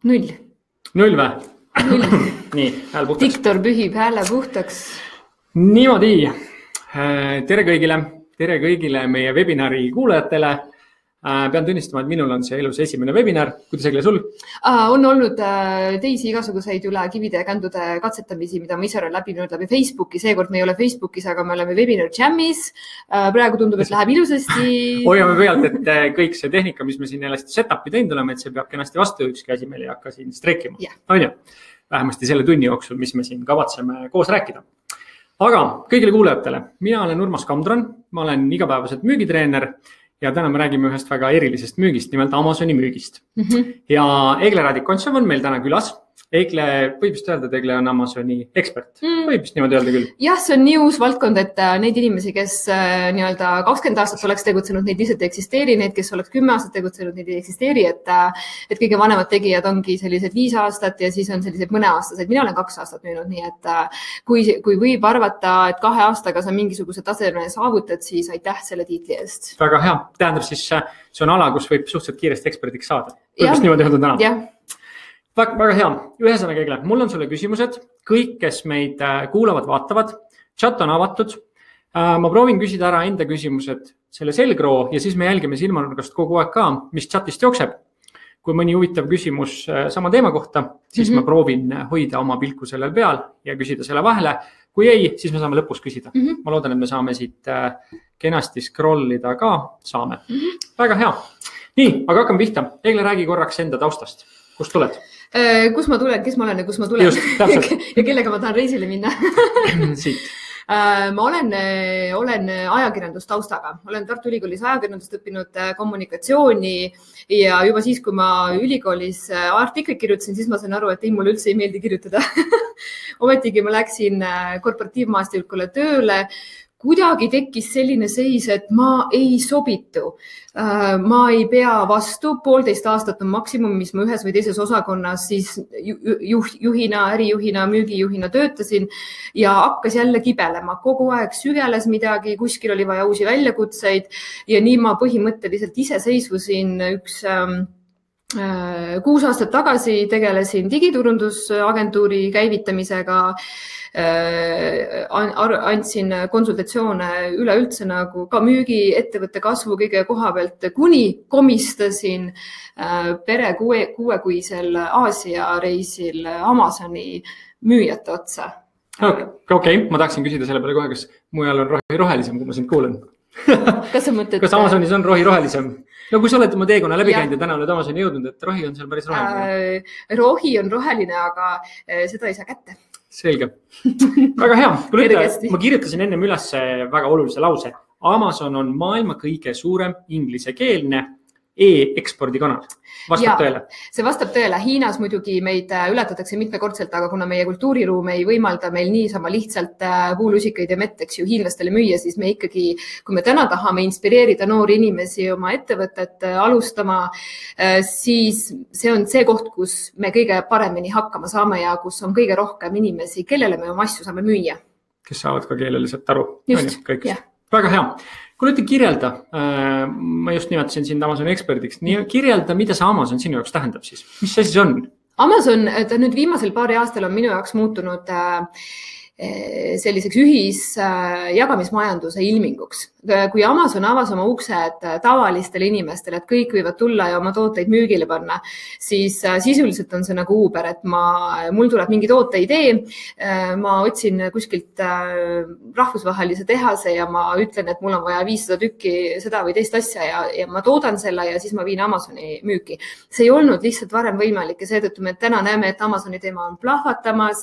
0. 0 või? 0. Nii, hääl puhtaks. Diktor pühib hääle puhtaks. Niimoodi. Tere kõigile meie webinari kuulajatele. Pean tunnistama, et minul on see elus esimene webinar. Kuidas Egle sul? On olnud teisi igasuguseid üle kivide ja kändude katsetamisi, mida ma ise olen läbinud läbi Facebooki. Seekord me ei ole Facebookis, aga me oleme Webinar Jamis. Praegu tundub, et läheb ilusasti. Hoiame pealt, et kõik see tehnika, mis me siin jällesti set-up'i teinud oleme, et see peab kenasti vastu, ükski asi meil ei hakka siin streikima. On ju? Vähemasti selle tunni jooksul, mis me siin kavatseme koos rääkida. Aga kõigile kuulajatele, mina olen Urmas Kamdron, ma olen igapäevaselt müügitreener ja täna me räägime ühest väga erilisest müügist, nimelt Amazoni müügist. Ja Egle Radikontšov on meil täna külas. Egle, võib vist öelda, et Egle on Amazoni ekspert. Võib vist niimoodi öelda küll. Jah, see on nii uus valdkond, et neid inimesi, kes nii-öelda 20 aastat oleks tegutsenud, neid lihtsalt ei eksisteeri, neid, kes oleks 10 aastat tegutsenud, neid ei eksisteeri, et kõige vanemad tegijad ongi sellised 5 aastat ja siis on sellised mõneaastased. Mina olen 2 aastat müünud, nii et kui võib arvata, et 2 aastaga sa mingisuguse taseme saavutad, siis aitäh selle tiitli eest. Väga hea. Tähendab siis, see on ala, kus võib suhteliselt kiiresti eksperdiks saada. Võib vist niimoodi öelda täna? Jah. Väga hea. Ühesõnaga, Egle, mul on sulle küsimused. Kõik, kes meid kuulavad, vaatavad. Chat on avatud. Ma proovin küsida ära enda küsimused selle selgroo ja siis me jälgime silmanurgast kogu aeg ka, mis chatist jookseb. Kui mõni huvitav küsimus sama teema kohta, siis ma proovin hoida oma pilku sellel peal ja küsida selle vahele. Kui ei, siis me saame lõpus küsida. Ma loodan, et me saame siit kenasti scrollida ka. Saame. Väga hea. Nii, aga hakkame pihta. Egle, räägi korraks enda taustast. Kust tuled? Kus ma tulen, kes ma olen ja kus ma tulen ja kellega ma tahan reisile minna. Siit. Ma olen ajakirjandustaustaga. Olen Tartu Ülikoolis ajakirjandust õppinud kommunikatsiooni ja juba siis, kui ma ülikoolis artiklit kirjutasin, siis ma sain aru, et mulle üldse ei meeldi kirjutada. Ometigi ma läksin korporatiivmaastikule tööle. Kuidagi tekkis selline seis, et ma ei sobitu. Ma ei pea vastu, 1,5 aastat on maksimum, mis ma ühes või teises osakonnas siis juhina, ärijuhina, müügijuhina töötasin ja hakkas jälle kibelema. Kogu aeg sügeles midagi, kuskil oli vaja uusi väljakutseid ja nii ma põhimõtteliselt iseseisvusin 6 aastat tagasi tegelesin digiturundusagentuuri käivitamisega, andsin konsultatsioone üleüldse nagu ka müügiettevõtte kasvu kõige koha pealt, kuni komistasin pere 6-kuisel Aasia reisil Amazoni müüjate otsa. Okei, ma tahaksin küsida selle peale kohe, kas mujal on rohi rohelisem, kui ma sind kuulen. Kas sa mõtled? Kas Amazonis on rohi rohelisem? No kui sa oled oma teekonna läbi käinud ja täna oled Amazoni jõudnud, et rohi on seal päris roheline. Rohi on roheline, aga seda ei saa kätte. Selge. Väga hea. Ma kirjutasin ennem üles väga olulise lause. Amazon on maailma kõige suurem inglisekeelne e-ekspordikanal. Vastab tõele? See vastab tõele. Hiinas muidugi meid ületatakse mitmekordselt, aga kuna meie kultuuriruum ei võimalda meil niisama lihtsalt puulusikaid ja metteks ju hiinlastele müüa, siis me ikkagi, kui me täna tahame inspireerida noori inimesi oma ettevõtet alustama, siis see on see koht, kus me kõige paremini hakkama saame ja kus on kõige rohkem inimesi, kellele me oma asju saame müüa. Kes saavad ka keeleliselt aru. Just, jah. Väga hea. Kui nüüd kirjelda, ma just nimetasin sind Amazoni eksperdiks, kirjelda, mida see Amazon sinu jaoks tähendab siis? Mis see siis on? Amazon, ta nüüd viimasel paari aastal on minu jaoks muutunud selliseks ühisjagamismajanduse ilminguks. Kui Amazon avas oma uksed tavalistele inimestele, et kõik võivad tulla ja oma tooteid müügile panna, siis sisuliselt on see nagu Uber, et mul tuleb mingi tooteidee, ma otsin kuskilt rahvusvahelise tehase ja ma ütlen, et mul on vaja 500 tükki seda või teist asja ja ma toodan selle ja siis ma viin Amazoni müüki. See ei olnud lihtsalt varem võimalik ja seetõttu me täna näeme, et Amazoni teema on plahvatamas.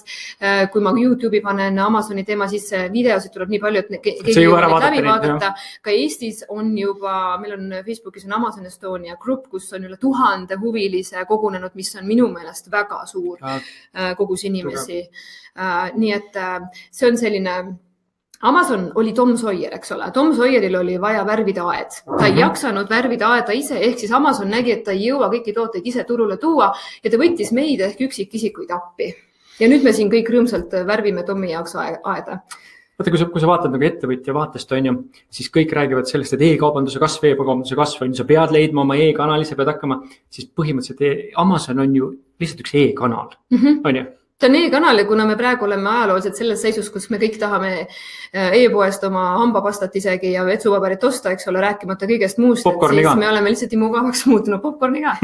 Kui ma YouTube'i panen Amazoni teema sisse, videosid tuleb nii palju, et keegi jõuab läbi vaadata. Ka Eestis on juba, meil on Facebookis on Amazon Estonia grupp, kus on üle 1000 huvilise kogunenud, mis on minu meelest väga suur kogus inimesi. Nii et see on selline, Amazon oli Tom Sawyer, eks ole. Tom Sawyeril oli vaja värvida aed. Ta ei jaksanud värvida aeda ise, ehk siis Amazon nägi, et ta ei jõua kõiki tooteid ise turule tuua ja ta võttis meid ehk üksikisikuid appi. Ja nüüd me siin kõik rõõmsalt värvime Tomi jaoks aeda. vaata, kui sa vaatad nagu ettevõtja vaatest, on ju, siis kõik räägivad sellest, et e-kaubanduse kasv, on ju, sa pead leidma oma e-kanali, sa pead hakkama, siis põhimõtteliselt Amazon on ju lihtsalt üks e-kanal, on ju? Ta on e-kanal ja kuna me praegu oleme ajalooliselt selles seisus, kus me kõik tahame e-poest oma hambapastat isegi ja vetsupaberit osta, eks ole, rääkimata kõigest muust, siis me oleme lihtsalt mugavaks muutunud popcorniga.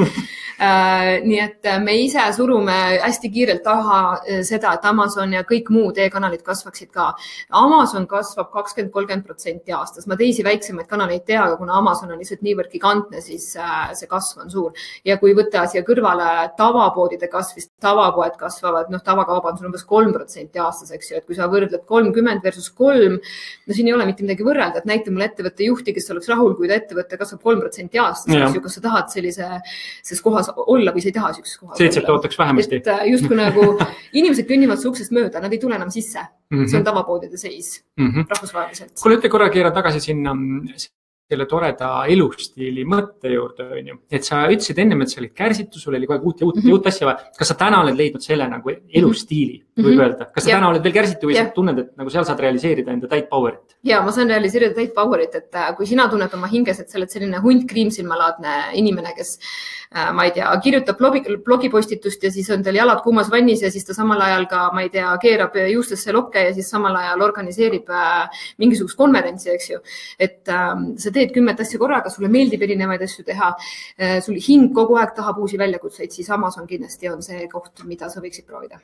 Nii et me ise surume hästi kiirelt taha seda, et Amazon ja kõik muud e-kanalid kasvaksid ka. Amazon kasvab 20-30% aastas. Ma teisi väiksemaid kanaleid tea, aga kuna Amazon on lihtsalt niivõrd gigantne, siis see kasv on suur. Ja kui võtta siia kõrvale tavapoodide kasvist, tavapoed kasvavad, tavakaubandus on umbes 3% aastas, eks ju, et kui sa võrdled 30 versus 3, no siin ei ole mitte midagi võrrelda, et näita mulle ettevõtte juhti, kes oleks rahul, kui ta ettevõtte kasvab 3% aastas, eks ju, kas sa tahad sellises kohas olla või sa ei taha sellises kohas 7 ootaks vähemasti. Et justkui nagu inimesed kõnnivad su uksest mööda, nad ei tule enam sisse. See on tavapoodide seis rahvusvaheliselt. Kuule, ütle korra keera tagasi sinna selle toreda elustiili mõtte juurde, on ju. Et sa ütlesid ennem, et sa olid kärsitu, sul oli kogu uut asja vaja. Kas sa täna oled leidnud selle nagu elustiili, võib öelda? Kas sa täna oled veel kärsitu või sa tunned, et nagu seal saad realiseerida enda täit powerit? Ja, ma saan realiseerida täit powerit, et kui sina tunned oma hinges, et sa oled selline hunt kriimsilmalaadne inimene, kes, ma ei tea, kirjutab blogipostitust ja siis on teil jalad kuumas vannis ja siis ta samal ajal ka, ma ei tea, keerab juustesse lokke ja siis samal ajal organiseerib mingisugust konverentsi, eks ju. Et sa teed 10 asja korraga, sulle meeldib erinevaid asju teha, sul hing kogu aeg tahab uusi väljakutseid, siis Amazon kindlasti on see koht, mida sa võiksid proovida.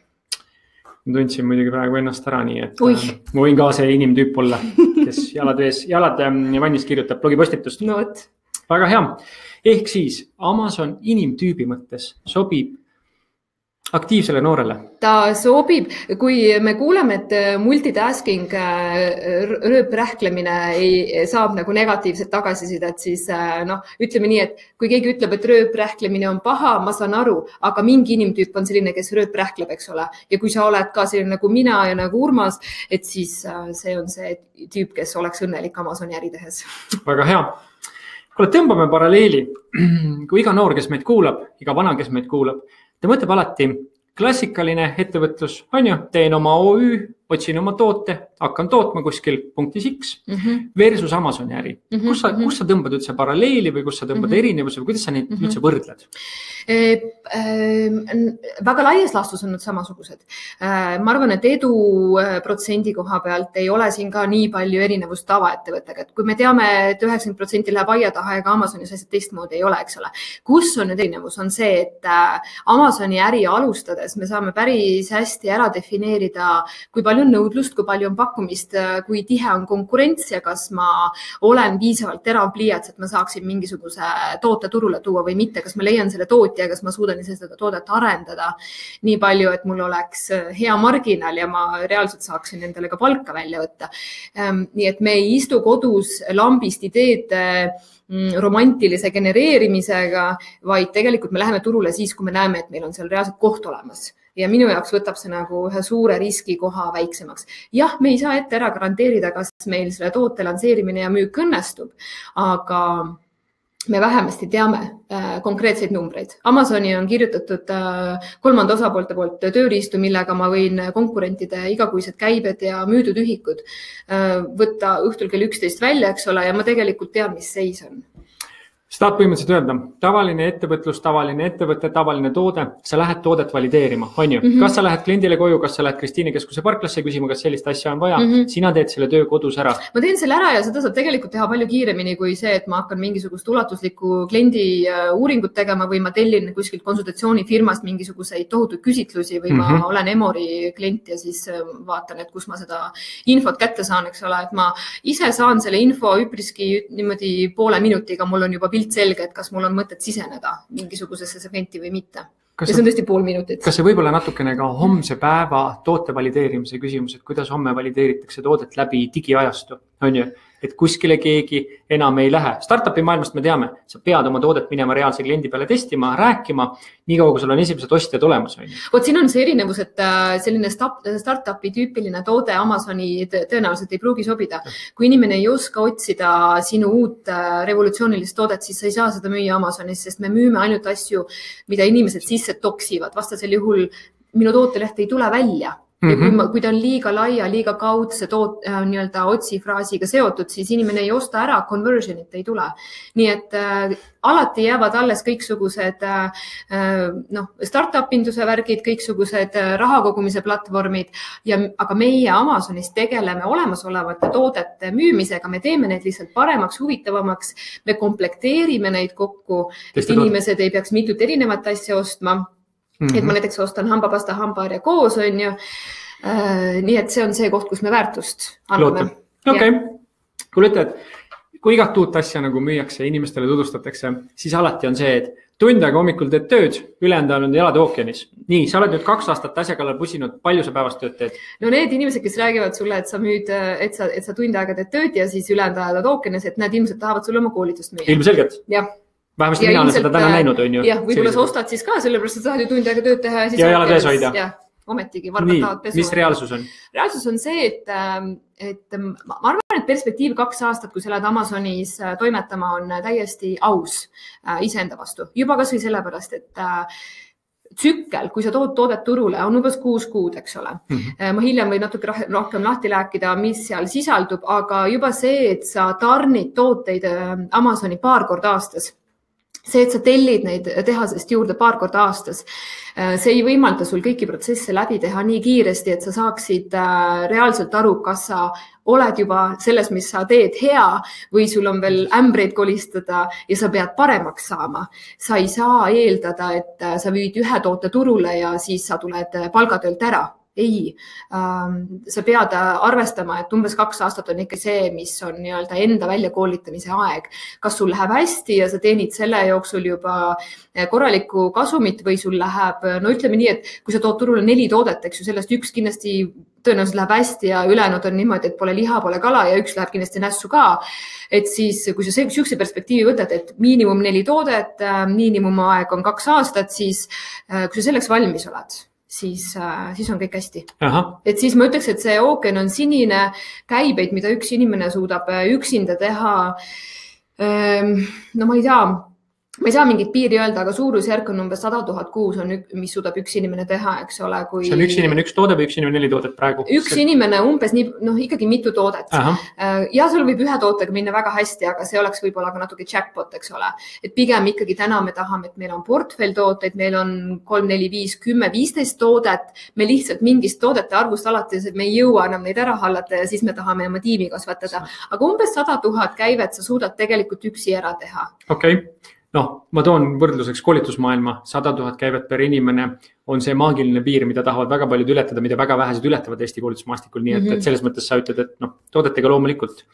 Ma tundsin muidugi praegu ennast ära nii, et ma võin ka see inimtüüp olla, kes jalad vannis kirjutab blogipostitust. No võt. Väga hea. Ehk siis Amazon inimtüübi mõttes sobib aktiivsele noorele. Ta sobib, kui me kuuleme, et multitasking, rööprähklemine saab nagu negatiivset tagasisidet, siis ütleme nii, et kui keegi ütleb, et rööprähklemine on paha, ma saan aru, aga mingi inimtüüp on selline, kes rööprähkleb, eks ole. Ja kui sa oled ka selline nagu mina ja nagu Urmas, et siis see on see tüüp, kes oleks õnnelik Amazoni äri tehes. Väga hea. Kuule, tõmbame paralleeli, kui iga noor, kes meid kuulab, iga vana, kes meid kuulab, ta mõtleb alati klassikaline ettevõtlus, on ju, teen oma OÜ, otsin oma toote, hakkan tootma kuskil punktis X versus Amazoni äri. Kus sa tõmbad üldse paralleeli või kus sa tõmbad erinevuse või kuidas sa neid üldse võrdled? Väga laias laastus on nad samasugused. Ma arvan, et edu protsendi koha pealt ei ole siin ka nii palju erinevust tavaettevõttega. Kui me teame, et 90% läheb aia taha ega Amazonis asjad teistmoodi ei ole, eks ole. Kus on nüüd erinevus? On see, et Amazoni äri alustades me saame päris hästi ära defineerida, kui palju on nõudlust, kui palju on pakkumist, kui tihe on konkurents ja kas ma olen piisavalt terav pliiats, et ma saaksin mingisuguse toote turule tuua või mitte, kas ma leian selle tootja, kas ma suudan ise seda toodet arendada nii palju, et mul oleks hea marginal ja ma reaalselt saaksin endale ka palka välja võtta. Nii et me ei istu kodus lambist ideed romantilise genereerimisega, vaid tegelikult me läheme turule siis, kui me näeme, et meil on seal reaalselt koht olemas. Ja minu jaoks võtab see nagu ühe suure riskikoha väiksemaks. Jah, me ei saa ette ära garanteerida, kas meil selle toote lansseerimine ja müük õnnestub, aga me vähemasti teame konkreetseid numbreid. Amazoni on kirjutatud 3. osapoolte poolt tööriistu, millega ma võin konkurentide igakuised käibed ja müüdud ühikud võtta õhtul kell 11 välja, eks ole, ja ma tegelikult tean, mis seis on. Sa tahad põhimõtteliselt öelda, tavaline ettevõtlus, tavaline ettevõte, tavaline toode, sa lähed toodet valideerima, on ju? Kas sa lähed kliendile koju, kas sa lähed Kristiine Keskuse parklasse küsima, kas sellist asja on vaja? Sina teed selle töö kodus ära. Ma teen selle ära ja seda saab tegelikult teha palju kiiremini kui see, et ma hakkan mingisugust ulatuslikku kliendi uuringut tegema või ma tellin kuskilt konsultatsioonifirmast mingisuguseid tohutuid küsitlusi või ma olen Emori klient ja siis vaatan, et kus ma seda infot kätte saan, eks ole, et ma ise saan selle info üpriski niimoodi poole minutiga, mul on juba pilt selge, et kas mul on mõtet siseneda mingisugusesse segmenti või mitte. Ja see on tõesti pool minutit. Kas see võib olla natukene ka homse päeva toote valideerimise küsimus, et kuidas homme valideeritakse toodet läbi digiajastu, on ju? Et kuskile keegi enam ei lähe. Startupi maailmast me teame, sa pead oma toodet minema reaalse kliendi peale testima, rääkima, nii kaua, kui sul on esimesed ostjad olemas. Vot siin on see erinevus, et selline startupi tüüpiline toode Amazoni tõenäoliselt ei pruugi sobida. Kui inimene ei oska otsida sinu uut revolutsioonilist toodet, siis sa ei saa seda müüa Amazonis, sest me müüme ainult asju, mida inimesed sisse toksivad. Vastasel juhul minu tooteleht ei tule välja. Ja kui ta on liiga laia, liiga kaudse nii-öelda otsifraasiga seotud, siis inimene ei osta ära, conversionit ei tule. Nii et alati jäävad alles kõiksugused startup-induse värgid, kõiksugused rahakogumise platvormid, aga meie Amazonis tegeleme olemasolevate toodete müümisega, me teeme neid lihtsalt paremaks, huvitavamaks, me komplekteerime neid kokku, et inimesed ei peaks mitut erinevat asja ostma. Et ma näiteks ostan hambapasta, hambaharja koos, on ju. Nii et see on see koht, kus me väärtust anname. Okei. Kuule ütled, kui igat uut asja nagu müüakse, inimestele tudustatakse, siis alati on see, et tund aega hommikul teed tööd, ülejäänud on elad ookeanis. Nii, sa oled nüüd 2 aastat asja kallal pusinud, palju sa päevast tööd teed? No need inimesed, kes räägivad sulle, et sa müüd, et sa tund aega teed tööd ja siis ülejäänud ajad ookeanis, et need ilmselt tahavad sulle oma koolitust müüa. Ilmselgelt? Jah. Vähemasti mina olen seda täna näinud, on ju. Jah, võib-olla sa ostad siis ka, sellepärast sa tahad ju tund aega tööd teha. Ja jalad ees hoida. Jah, ometigi varvad tahavad pesu. Mis reaalsus on? Reaalsus on see, et ma arvan, et perspektiiv 2 aastat, kui sa lähed Amazonis toimetama, on täiesti aus iseenda vastu. Juba kas või sellepärast, et tsükkel, kui sa tood toodet turule, on umbes 6 kuud, eks ole. Ma hiljem võin natuke rohkem lahti rääkida, mis seal sisaldub, aga juba see, et sa tarnid tooteid Amazoni 2 korda aastas. See, et sa tellid neid tehasest juurde 2 korda aastas, see ei võimalda sul kõiki protsesse läbi teha nii kiiresti, et sa saaksid reaalselt aru, kas sa oled juba selles, mis sa teed hea või sul on veel ämbreid kolistada ja sa pead paremaks saama. Sa ei saa eeldada, et sa viid ühe toote turule ja siis sa tuled palgatöölt ära. Ei, sa pead arvestama, et umbes 2 aastat on ikka see, mis on nii-öelda enda väljakoolitamise aeg. Kas sul läheb hästi ja sa teenid selle jooksul juba korralikku kasumit või sul läheb, no ütleme nii, et kui sa tood turule 4 toodet, eks ju, sellest üks kindlasti tõenäoliselt läheb hästi ja ülejäänud on niimoodi, et pole liha, pole kala ja üks läheb kindlasti nässu ka. Et siis, kui sa sellise perspektiivi võtad, et miinimum 4 toodet, miinimumaeg on 2 aastat, siis kui sa selleks valmis oled, siis on kõik hästi. Et siis ma ütleks, et see ookean on sinine, käibeid, mida üks inimene suudab üksinda teha. No ma ei saa mingit piiri öelda, aga suurusjärk on umbes 100 000 kuus, mis suudab üks inimene teha, eks ole. See on üks inimene, üks toode või üks inimene 4 toodet praegu? Üks inimene umbes ikkagi mitu toodet. Ja sul võib ühe tootega minna väga hästi, aga see oleks võib-olla ka natuke jackpot, eks ole. Et pigem ikkagi täna me tahame, et meil on portfell tooteid, meil on 3, 4, 5, 10, 15 toodet. Me lihtsalt mingist toodete arvust alates, et me ei jõua enam neid ära hallata ja siis me tahame oma tiimi kasvatada. Aga umbes 100 000 käivet sa suudad tegelikult üksi ära teha. Okei. No, ma toon võrdluseks koolitusmaailma, 100 000 käivet per inimene on see maagiline piir, mida tahavad väga paljud ületada, mida väga vähesed ületavad Eesti koolitusmaastikul. Nii et selles mõttes sa ütled, et toodetega loomulikult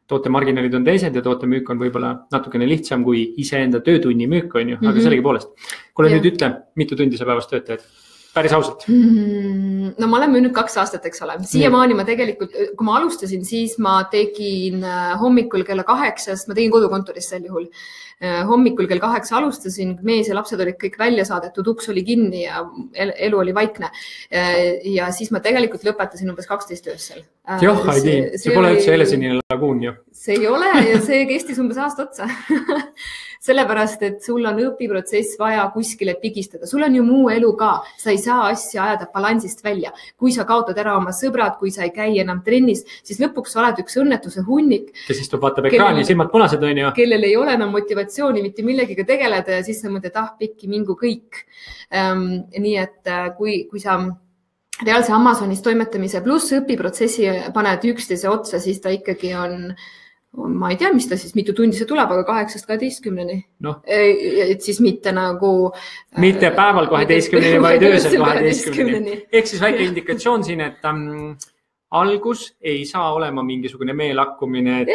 toote marginaalid on teised ja toote müük on võib-olla natukene lihtsam kui iseenda töötunni müük on ju, aga sellegi poolest. Kuule nüüd ütle, mitu tundi sa päevast tööd teed? Päris ausalt. No ma olen müünud 2 aastat, eks ole. Siiamaani ma tegelikult, kui ma alustasin, siis ma tegin hommikul kella 8, ma tegin kodukontoris sel juhul. Hommikul kell 8 alustasin, mees ja lapsed olid kõik välja saadetud, uks oli kinni ja elu oli vaikne. Ja siis ma tegelikult lõpetasin umbes 12 öösel. Jah, see pole üldse Helesinine laguun ju. See ei ole ja see kestis umbes aasta otsa. Sellepärast, et sul on õpiprotsess vaja kuskile pigistada. Sul on ju muu elu ka. Sa ei saa asja ajada balansist välja. Kui sa kaotad ära oma sõbrad, kui sa ei käi enam trennis, siis lõpuks sa oled üks õnnetuse hunnik. Kes istub vaatab ekraani, silmad punased on ju. Kellel ei ole enam motivatsiooni mitte millegiga tegeleda ja siis sa mõtled, pikki mingu kõik. Nii et kui sa reaalse Amazonis toimetamise pluss õpiprotsessi paned üksteise otsa, siis ta ikkagi on ma ei tea, mis ta siis, mitu tundi see tuleb, aga 8-12-ni. Et siis mitte nagu... Mitte päeval 12-ni, vaid öösel 12-ni. Ehk siis väike indikatsioon siin, et algus ei saa olema mingisugune meelakkumine.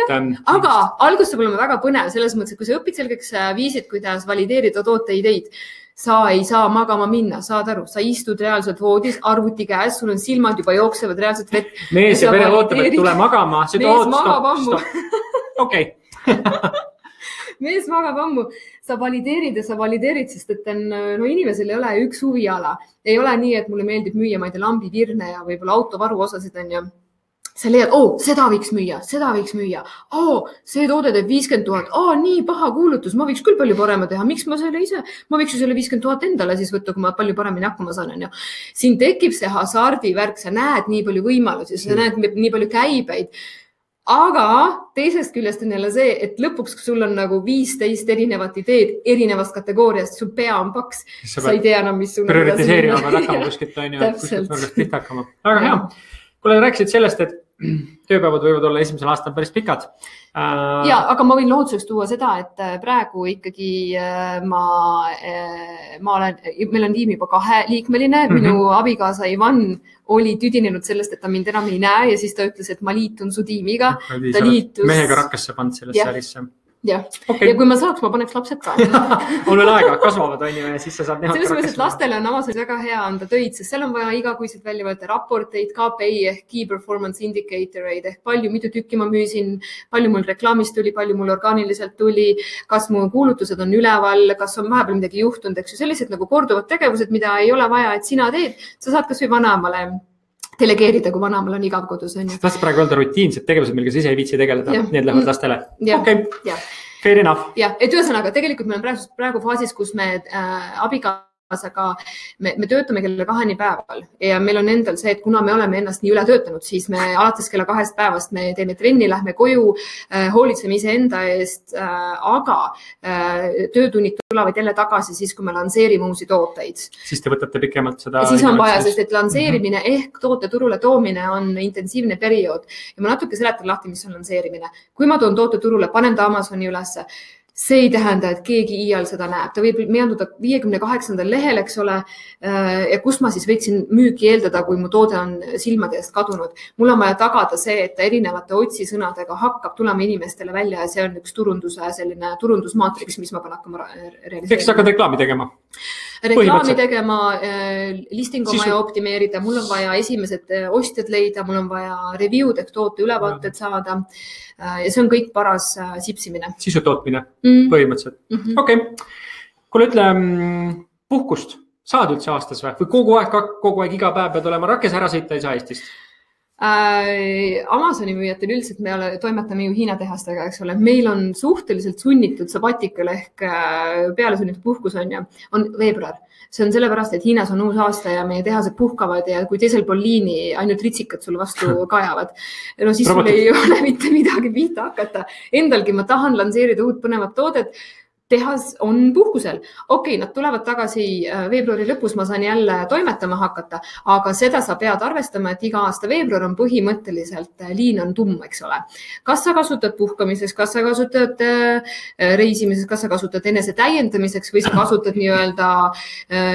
Aga algus saab olema väga põnev selles mõttes, et kui sa õpid selgeks viisid, kuidas valideerida tooteideid, sa ei saa magama minna, saad aru, sa istud reaalselt voodis, arvuti käes, sul on silmad juba jooksevad reaalselt vett. Mees ja pere ootab, et tule magama. Mees magab ammu. Okei. Mees magab ammu. Sa valideerid, sest et inimesel ei ole üks huviala. Ei ole nii, et mulle meeldib müüa, ma ei tea, lambivirne ja võib-olla autovaru osasid on ju. sa leiad, seda võiks müüa, see toode teeb 50 000, nii paha kuulutus, ma võiks küll palju parema teha, miks ma selle ise, ma võiks ju selle 50 000 endale siis võtta, kui ma palju paremini hakkama saan, on ju. Siin tekib see hasardivärk, sa näed nii palju võimalusi, sa näed nii palju käibeid, aga teisest küljest on jälle see, et lõpuks sul on nagu 15 erinevat ideed erinevast kategooriast, sul pea on paks, sa ei tea enam, mis sul prioritiseerima pead hakkama kuskilt, on ju, kuskilt nurgast pihta hakkama. Väga hea. Kuule, rääkisid sellest, et tööpäevad võivad olla esimesel aastal päris pikad. Ja, aga ma võin lohutuseks tuua seda, et praegu ikkagi meil on tiim juba 2-liikmeline. Minu abikaasa Ivan oli tüdinenud sellest, et ta mind enam ei näe ja siis ta ütles, et ma liitun su tiimiga. Ta liitus... Mehega rakkesse pand sellest särisse. Ja. Okay. Ja kui ma saaks, ma paneks lapsed ka. On veel aega, kasvavad on ju ja siis sa saad neha selles mõttes, et lastele on Amazonis väga hea anda töid, sest seal on vaja igakuiselt välja võtta raporteid, KPI ehk Key Performance Indicatoreid ehk mitu tükki ma müüsin, palju mul reklaamist tuli, palju mul orgaaniliselt tuli, kas mu kuulutused on üleval, kas on vahepeal midagi juhtunud, eks ju, sellised nagu korduvad tegevused, mida ei ole vaja, et sina teed, sa saad kas või vanaemale delegeerida, kui vanaemal on igav kodus. Tahtsid praegu öelda rutiinsed tegevused, millega sa ise ei viitsi tegeleda, need lähevad lastele. Okei, fair enough. Ja, et ühesõnaga, tegelikult me oleme praegu faasis, kus me abikaasaga me töötame kella 2 päeval ja meil on endal see, et kuna me oleme ennast nii üle töötanud, siis me alates kella 2 päevast me teeme trenni, lähme koju, hoolitseme ise enda eest, aga töötunnid tulevad jälle tagasi siis, kui me lanseerime uusi tooteid. Siis te võtate pikemalt seda... Siis on vaja, sest et lanseerimine ehk toote turule toomine on intensiivne periood ja ma natuke seletan lahti, mis on lanseerimine. Kui ma toon toote turule, panen ta Amazoni ülesse, see ei tähenda, et keegi iial seda näeb. Ta võib meanduda 58. lehel, eks ole, ja kus ma siis võiksin müüki eeldada, kui mu toode on silmade eest kadunud. Mul on vaja tagada see, et ta erinevate otsisõnadega hakkab tulema inimestele välja ja see on üks turundusmaatriks, mis ma pean hakkama realiseerima. Eks sa hakkad reklaami tegema? Reklaami tegema, listingu on vaja optimeerida, mul on vaja esimesed ostjad leida, mul on vaja review'd ehk toote ülevaated saada ja see on kõik paras sipsimine. Sisu tootmine põhimõtteliselt. Okei. Kuule, ütle, puhkust saad üldse aastas või kogu aeg iga päev pead olema rakkes, ära sõita ei saa Eestist? Amazoni müüjatel üldiselt me toimetame ju Hiina tehastega, eks ole. Meil on suhteliselt sunnitud sabatikal ehk peale sunnitud puhkus on veebruar. See on sellepärast, et Hiinas on uus aasta ja meie tehased puhkavad ja kui teisel pool liini ainult ritsikad sul vastu kajavad, no siis sul ei ole mitte midagi pihta hakata. Endalgi ma tahan lanseerida uut põnevat toodet. Tehas on puhkusel. Okei, nad tulevad tagasi veebruari lõpus, ma saan jälle toimetama hakata, aga seda sa pead arvestama, et iga aasta veebruar on põhimõtteliselt liin on tumm, eks ole. Kas sa kasutad puhkamises, kas sa kasutad reisimises, kas sa kasutad enese täiendamiseks või sa kasutad nii-öelda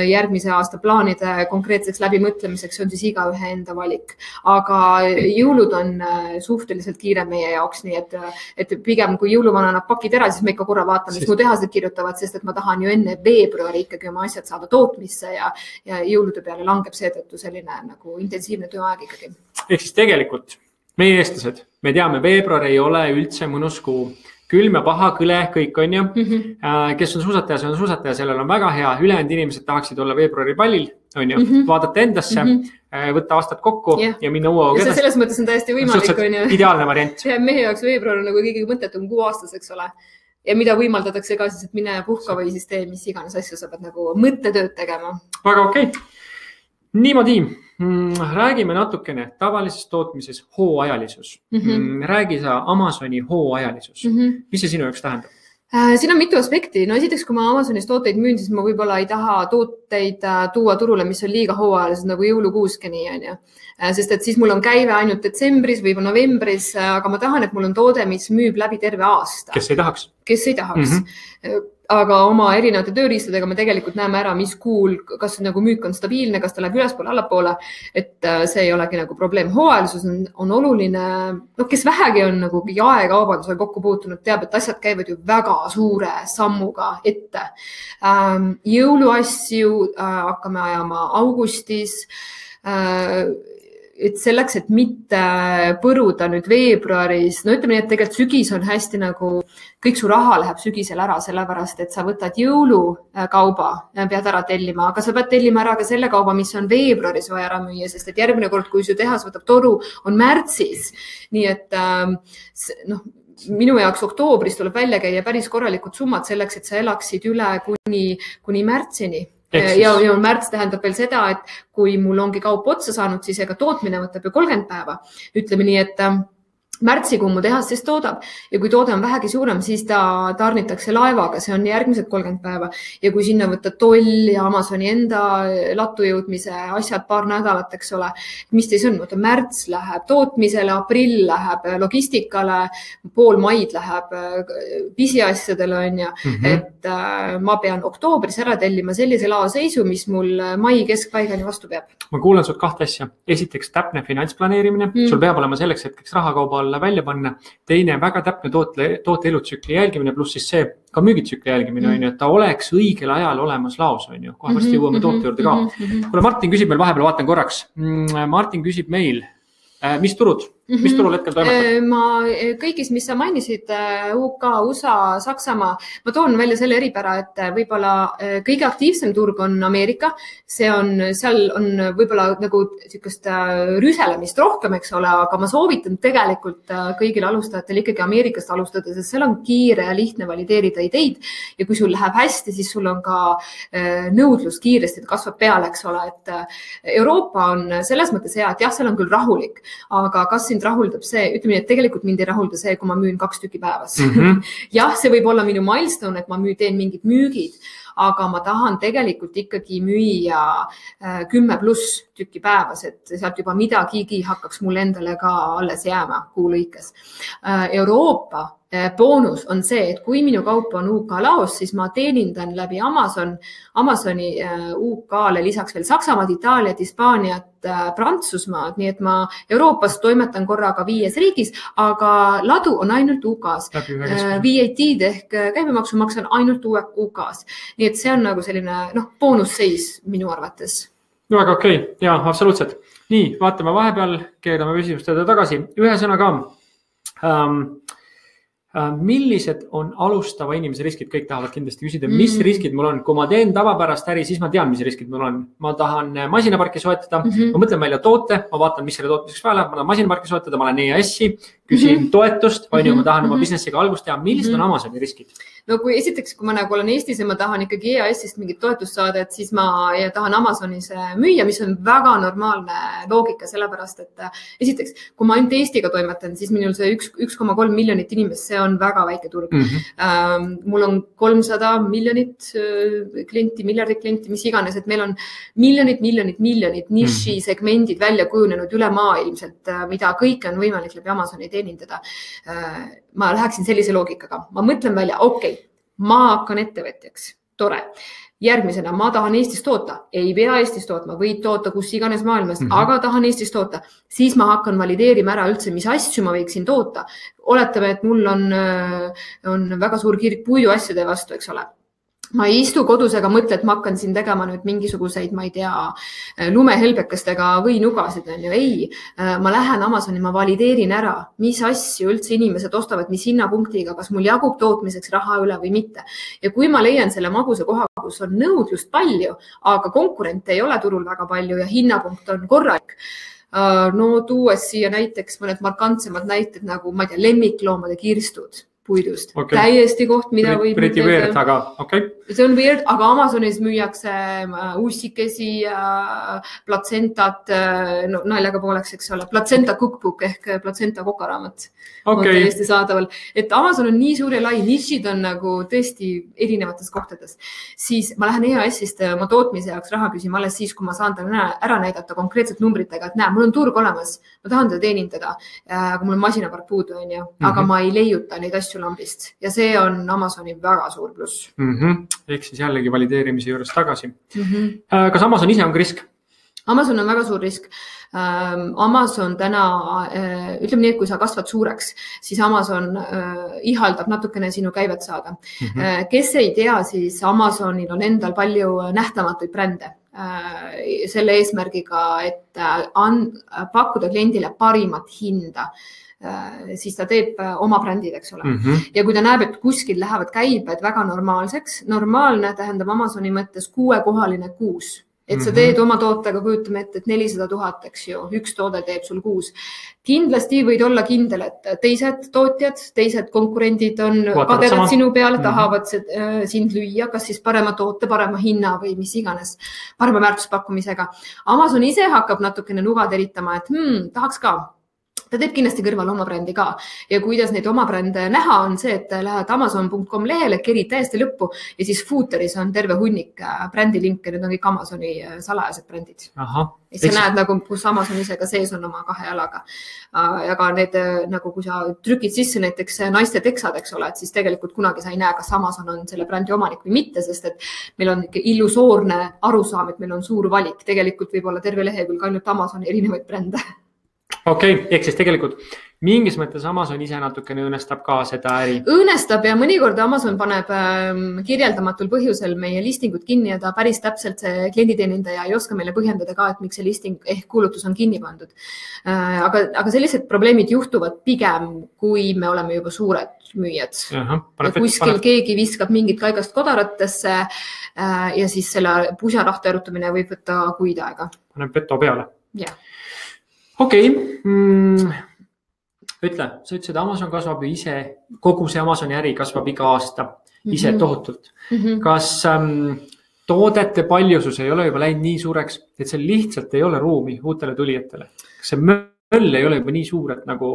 järgmise aasta plaanide konkreetseks läbimõtlemiseks, see on siis igaühe enda valik. Aga jõulud on suhteliselt kiire meie jaoks, nii et pigem kui jõuluvana annab pakid ära, siis me ikka korra vaatame, mis mu tehas kirjutavad, sest et ma tahan ju enne veebruari ikkagi oma asjad saada tootmisse ja jõulude peale langeb seetõttu selline nagu intensiivne tööaeg ikkagi. Ehk siis tegelikult meie eestlased, me teame, veebruar ei ole üldse mõnus kuu. Külm ja paha, kõle, kõik on ju. Kes on suusataja, sellel on väga hea. Ülejäänud inimesed tahaksid olla veebruari pallil, on ju, vaadata endasse, võtta aastad kokku ja minna uue edasi. Selles mõttes on täiesti võimalik, on ju. Ideaalne variant. Meie jaoks veebruar on nagu kõige mõttetum kuu aastas, eks ole. Ja mida võimaldatakse ka siis, et mine puhka või siis tee, mis iganes asju sa pead nagu mõttetööd tegema. Väga okei. Niimoodi, räägime natukene tavalises tootmises hooajalisus. Räägi sa Amazoni hooajalisus. Mis see sinu jaoks tähendab? Siin on mitu aspekti. No esiteks, kui ma Amazonis tooteid müün, siis ma võib-olla ei taha tooteid tuua turule, mis on liiga hooajalised nagu jõulukuuskeni. Sest et siis mul on käive ainult detsembris või novembris, aga ma tahan, et mul on toode, mis müüb läbi terve aasta. Kes ei tahaks? Kes ei tahaks. Aga oma erinevate tööriistadega me tegelikult näeme ära, mis kuul, kas nagu müük on stabiilne, kas ta läheb ülespoole, allapoole, et see ei olegi nagu probleem. Hooajalisus on oluline, kes vähegi on nagu jaekaubandusel kokku puutunud, teab, et asjad käivad ju väga suure sammuga ette. Jõuluasju hakkame ajama augustis. et selleks, et mitte põruda nüüd veebruaris, no ütleme nii, et tegelikult sügis on hästi nagu, kõik su raha läheb sügisel ära, sellepärast, et sa võtad jõulukauba, pead ära tellima, aga sa pead tellima ära ka selle kauba, mis on veebruaris vaja ära müüa, sest et järgmine kord, kui su tehas võtab toru, on märtsis. Nii et minu jaoks oktoobris tuleb välja käia päris korralikud summad selleks, et sa elaksid üle kuni märtsini. Ja märts tähendab veel seda, et kui mul ongi kaup otsa saanud, siis ega tootmine võtab ju 30 päeva. Ütleme nii, et märtsikuu mu tehas siis toodab ja kui toode on vähegi suurem, siis ta tarnitakse laevaga, see on järgmised 30 päeva. Ja kui sinna võtta toll ja Amazoni enda lattu jõudmise asjad paar nädalat, eks ole, mis teis on? Märts läheb tootmisele, aprill läheb logistikale, pool maid läheb pisiasjadele, on ja. Et ma pean oktoobris ära tellima sellise laoseisu, mis mul mai keskpaigani vastu peab. Ma kuulen sult kahte asja. Esiteks täpne finantsplaneerimine. Sul peab olema selleks hetkeks rahakauba välja panna. Teine väga täpne toote elutsükli jälgimine, pluss siis see ka müügitsükli jälgimine on ju, et ta oleks õigel ajal olemas laos on ju. Kohe vasti jõuame toote juurde ka. Kuule, Martin küsib meil vahepeal, vaatan korraks. Martin küsib meil, mis turud? Mis turul hetkel toimetab? Ma kõigis, mis sa mainisid, UK, USA, Saksamaa, ma toon välja selle eripära, et võib-olla kõige aktiivsem turg on Ameerika. Seal on võib-olla nagu sükest rüselemist rohkem, eks ole, aga ma soovitan tegelikult kõigil alustajatel ikkagi Ameerikast alustada, sest seal on kiire ja lihtne valideerida ideid. Ja kui sul läheb hästi, siis sul on ka nõudlus kiiresti, et kasvab peale, eks ole. Et Euroopa on selles mõttes hea, et jah, seal on küll rahulik, aga kas sind rahuldab see, ütleme nii, et tegelikult mind ei rahulda see, kui ma müün 2 tükki päevas. Jah, see võib olla minu milestone, et ma teen mingid müügid, aga ma tahan tegelikult ikkagi müüa 10+ tükki päevas, et sealt juba midagigi hakkaks mul endale ka alles jääma kuu lõikes. Euroopa boonus on see, et kui minu kaup on UK laos, siis ma teenindan läbi Amazoni UK-le lisaks veel Saksamaad, Itaaliat, Hispaaniat, Prantsusmaad, nii et ma Euroopas toimetan korraga 5 riigis, aga ladu on ainult UK-s. VAT-d ehk käibemaksu maksan ainult UK-s. Nii et see on nagu selline boonusseis minu arvates. No väga okei, jaa, absoluutselt. Nii, vaatame vahepeal, keerame küsimustada tagasi. Ühe sõnaga, millised on alustava inimese riskid? Kõik tahavad kindlasti küsida, mis riskid mul on. Kui ma teen tavapärast äri, siis ma tean, mis riskid mul on. Ma tahan masinaparki soetada, ma mõtlen välja toote, ma vaatan, mis selle tootmiseks vaja läheb, ma tahan masinaparki soetada, ma olen EAS-i, küsin toetust, ma tahan oma businessiga algust teha. Millised on Amazoni riskid? No kui esiteks, kui ma nagu olen Eestis ja ma tahan ikkagi EAS-ist mingit toetust saada, et siis ma tahan Amazonis müüa, mis on väga normaalne loogika, sellepärast, et esiteks, kui ma ainult Eestiga toimetan, siis minul see 1,3 miljonit inimest, see on väga väike turg. Mul on 300 miljonit klienti, miljardit klienti, mis iganes, et meil on miljonid niši segmendid välja kujunenud üle maailmselt, mida kõike on võimalik läbi Amazoni teenindada. Ma läheksin sellise loogikaga. Ma mõtlen välja, ma hakkan ettevõtjaks. Tore. Järgmisena, ma tahan Eestis toota. Ei pea Eestis tootma, võid toota kus iganes maailmas, aga tahan Eestis toota. Siis ma hakkan valideerima ära üldse, mis asju ma võiksin toota. Oletame, et mul on väga suur kirg puidu asjade vastu, eks ole. Ma ei istu kodus ega mõtle, et ma hakkan siin tegema nüüd mingisuguseid, ma ei tea, lumehelbekestega või nugasid. Ei, ma lähen Amazoni, ma valideerin ära, mis asju üldse inimesed ostavad, mis hinnapunktiga, kas mul jagub tootmiseks raha üle või mitte. Ja kui ma leian selle magusa koha, kus on nõudlust palju, aga konkurente ei ole turul väga palju ja hinnapunkt on korralik. No tuues siia näiteks mõned markantsemad näited nagu, ma ei tea, lemmikloomade kirstud puidust. Täiesti koht, mida võib... Pretty weird, aga See on weird, aga Amazonis müüakse ussikesi, platsentat, naljaga pooleks, eks ole, platsenta cookbook ehk platsenta kokaraamat. On täiesti saadaval. Et Amazon on nii suur ja lai, nišid on nagu tõesti erinevates kohtades. Siis ma lähen EAS-ist oma tootmise jaoks raha küsima alles siis, kui ma saan ära näidata konkreetselt numbritega, et näe, mul on turg olemas, ma tahan teda teenindada, aga mul on masinapark puudu, aga ma ei leiuta neid asju lambist ja see on Amazoni väga suur pluss. Ehk siis jällegi valideerimise juures tagasi. Kas Amazon ise on ka risk? Amazon on väga suur risk. Amazon täna, ütleme nii, et kui sa kasvad suureks, siis Amazon ihaldab natukene sinu käivet saada. Kes ei tea, siis Amazonil on endal palju nähtamatuid brände. selle eesmärgiga, et pakkuda kliendile parimat hinda, siis ta teeb oma brändid, eks ole. Ja kui ta näeb, et kuskil lähevad käibed väga normaalseks, normaalne tähendab Amazoni mõttes 6-kohaline kuus. Et sa teed oma tootega, kujutame ette, et 400 000, eks ju, üks toode teeb sul kuus. Kindlasti võid olla kindel, et teised tootjad, teised konkurendid on kadevad sinu peale, tahavad sind lüüa, kas siis parema toote, parema hinna või mis iganes, parema väärtuspakkumisega. Amazon ise hakkab natukene nuga teritama, et tahaks ka. Ta teeb kindlasti kõrval oma brändi ka. Ja kuidas neid oma brände näha on see, et lähed amazon.com lehele, kerid täiesti lõppu ja siis footeris on terve hunnik brändilinke, need on kõik Amazoni salajased brändid. Ja sa näed, nagu, kus Amazon ise ka sees on oma 2 jalaga. Ja ka need, nagu kui sa trükid sisse näiteks naiste teksad, eks ole, et siis tegelikult kunagi sa ei näe, kas Amazon on selle brändi omanik või mitte, sest et meil on illusoorne arusaam, et meil on suur valik. Tegelikult võib olla terve lehekülg ainult Amazoni erinevaid brände. Okei, ehk siis tegelikult mingis mõttes Amazon ise natukene õõnestab ka seda äri. Õõnestab ja mõnikord Amazon paneb kirjeldamatul põhjusel meie listingud kinni ja ta päris täpselt see klienditeenindaja ei oska meile põhjendada ka, et miks see listing ehk kuulutus on kinni pandud. Aga sellised probleemid juhtuvad pigem, kui me oleme juba suured müüjad. Kuskil keegi viskab mingit kaigast kodaratesse ja siis selle pusjarahtu erutamine võib võtta kuid aega. Paneb peto peale. Jah. Okei, ütle, sa ütlesid, Amazon kasvab ise, kogu see Amazoni äri kasvab iga aasta ise tohutult. Kas toodete paljusus ei ole juba läinud nii suureks, et see lihtsalt ei ole ruumi uutele tulijatele? Kas see möll ei ole juba nii suur, et nagu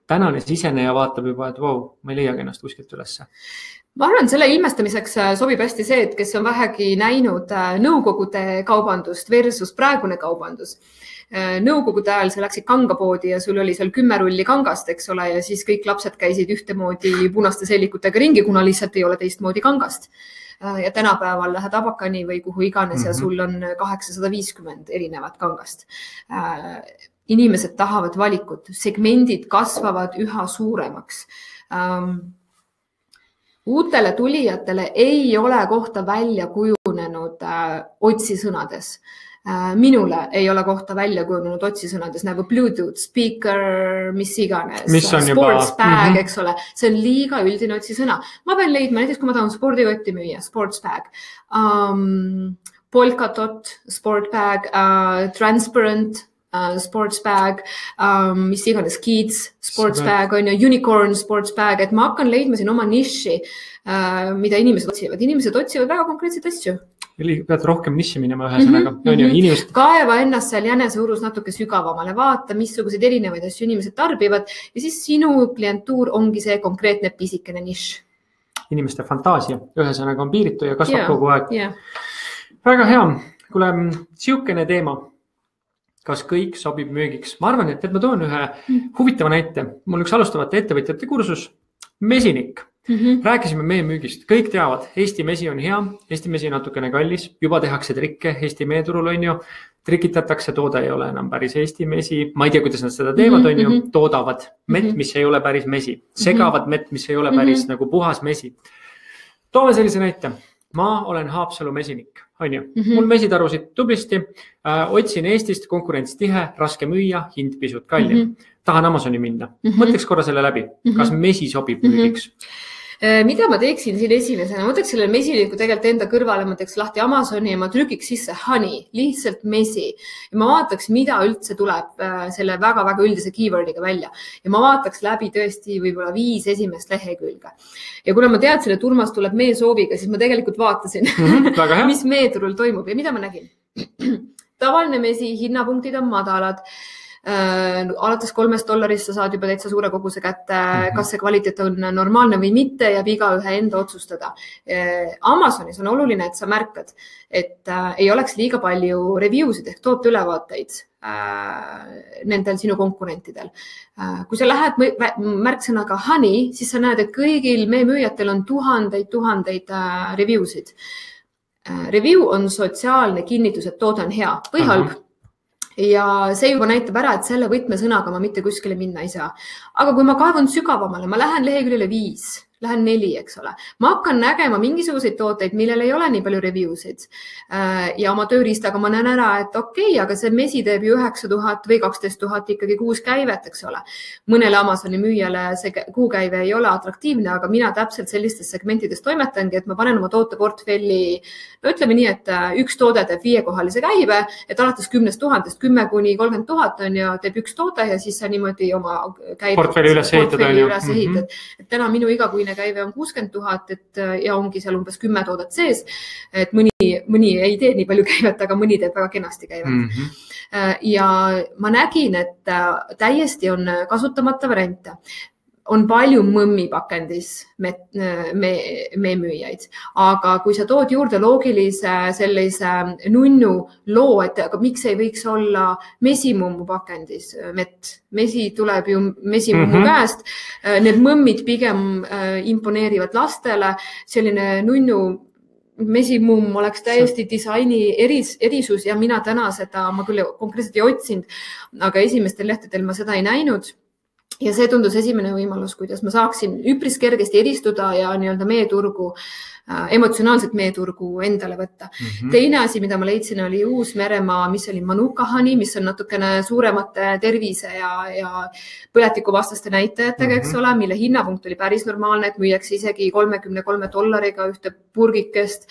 tänane siseneja vaatab juba, et vau, ma ei leiagi ennast kuskilt ülesse? Ma arvan, selle ilmestamiseks sobib hästi see, et kes on vähegi näinud nõukogude kaubandust versus praegune kaubandus. Nõukogude ajal sa läksid kangapoodi ja sul oli seal 10 rulli kangast, eks ole, ja siis kõik lapsed käisid ühtemoodi punaste sellikutega ringi, kuna lihtsalt ei ole teistmoodi kangast. Ja tänapäeval lähed Abakani või kuhu iganes ja sul on 850 erinevat kangast. Inimesed tahavad valikut, segmendid kasvavad üha suuremaks. Uutele tulijatele ei ole kohta välja kujunenud otsisõnades. Minule ei ole kohta välja kujunenud otsisõnades nagu Bluetooth, speaker, mis iganes, sports bag, eks ole. See on liiga üldine otsisõna. Ma pean leidma, näiteks kui ma tahan spordikotti müüa, sports bag, polkadot, sport bag, transparent, sports bag, mis iganes kids, sports bag, on ju, unicorn, sports bag, et ma hakkan leidma siin oma niši, mida inimesed otsivad. Inimesed otsivad väga konkreetseid asju. Pead rohkem nissi minema ühesõnaga. Kaeva ennast seal jänese urus natuke sügavamale, vaata, missuguseid erinevaid asju inimesed tarbivad ja siis sinu klientuur ongi see konkreetne pisikene nišš. Inimeste fantaasia ühesõnaga on piiritu ja kasvab kogu aeg. Väga hea. Kuule, siukene teema. Kas kõik sobib müügiks? Ma arvan, et ma toon ühe huvitava näite. Mul üks alustavate ettevõtjate kursus, mesinik. Rääkisime meie müügist. Kõik teavad, Eesti mesi on hea, Eesti mesi on natukene kallis, juba tehakse trikke Eesti meeturul on ju, trikitatakse, toode ei ole enam päris Eesti mesi, ma ei tea, kuidas nad seda teevad, on ju, toodavad mett, mis ei ole päris mesi, segavad mett, mis ei ole päris nagu puhas mesi. Toome sellise näite. Ma olen Haapsalu mesinik, on ju. Mul mesitarusid tublisti, otsin Eestist, konkurents tihe, raske müüa, hind pisut kallim. Tahan Amazoni minna. Mõtleks korra selle läbi. Kas mesi sobib müügiks? Mida ma teeksin siin esimesena? Ma võtaks selle mesiliku tegelikult enda kõrvale, ma teeks lahti Amazoni ja ma trükiks sisse honey, lihtsalt mesi. Ja ma vaataks, mida üldse tuleb selle väga-väga üldise keyword'iga välja. Ja ma vaataks läbi tõesti võib-olla 5 esimest lehekülge. Ja kuna ma teadsin, et Urmas tuleb meie sooviga, siis ma tegelikult vaatasin, mis meeturul toimub ja mida ma nägin. Tavaline mesi, hinnapunktid on madalad. Alates $3 sa saad juba täitsa suure koguse kätte, kas see kvaliteet on normaalne või mitte ja iga ühe enda otsustada. Amazonis on oluline, et sa märkad, et ei oleks liiga palju review'sid ehk tooteülevaateid nendel sinu konkurentidel. Kui sa lähed märksõnaga honey, siis sa näed, et kõigil meie müüjatel on tuhandeid review'sid. Review on sotsiaalne kinnitus, et toode on hea või halb. Ja see juba näitab ära, et selle võtmesõnaga ma mitte kuskile minna ei saa. Aga kui ma kaevun sügavamale, ma lähen leheküljele 5, lähen 4, eks ole. Ma hakkan nägema mingisuguseid tooteid, millel ei ole nii palju review'sid ja oma tööriistaga ma näen ära, et okei, aga see mesi teeb ju 9000 või 12 000 ikkagi kuus käivet, eks ole. Mõnele Amazoni müüjale see kuukäive ei ole atraktiivne, aga mina täpselt sellistes segmentides toimetangi, et ma panen oma tooteportfelli, no ütleme nii, et üks toode teeb 5-kohalise käive, et alates 10 000, 10 kuni 30 000 on ja teeb üks toode ja siis sa niimoodi oma portfelli üles ehitad. Et täna minu igakuine käive on 60 000, et ja ongi seal umbes 10 toodet sees, et mõni ei tee nii palju käivet, aga mõni teeb väga kenasti käivet. Ja ma nägin, et täiesti on kasutamata variante. On palju mõmmipakendis meemüüjaid, aga kui sa tood juurde loogilise sellise nunnu loo, et aga miks ei võiks olla mesimummu pakendis mett? Mesi tuleb ju mesimummu käest. Need mõmmid pigem imponeerivad lastele. Selline nunnu mesimumm oleks täiesti disaini erisus ja mina täna seda, ma küll konkreetselt ei otsinud, aga esimestel lehtedel ma seda ei näinud. Ja see tundus esimene võimalus, kuidas ma saaksin üpris kergesti eristuda ja nii-öelda meeturgu, emotsionaalselt meeturgu endale võtta. Teine asi, mida ma leidsin, oli Uus-Meremaa, mis oli Manuka Honey, mis on natukene suuremate tervise ja põletikuvastaste näitajatega, eks ole, mille hinnapunkt oli päris normaalne, et müüakse isegi $33 ühte purgikest.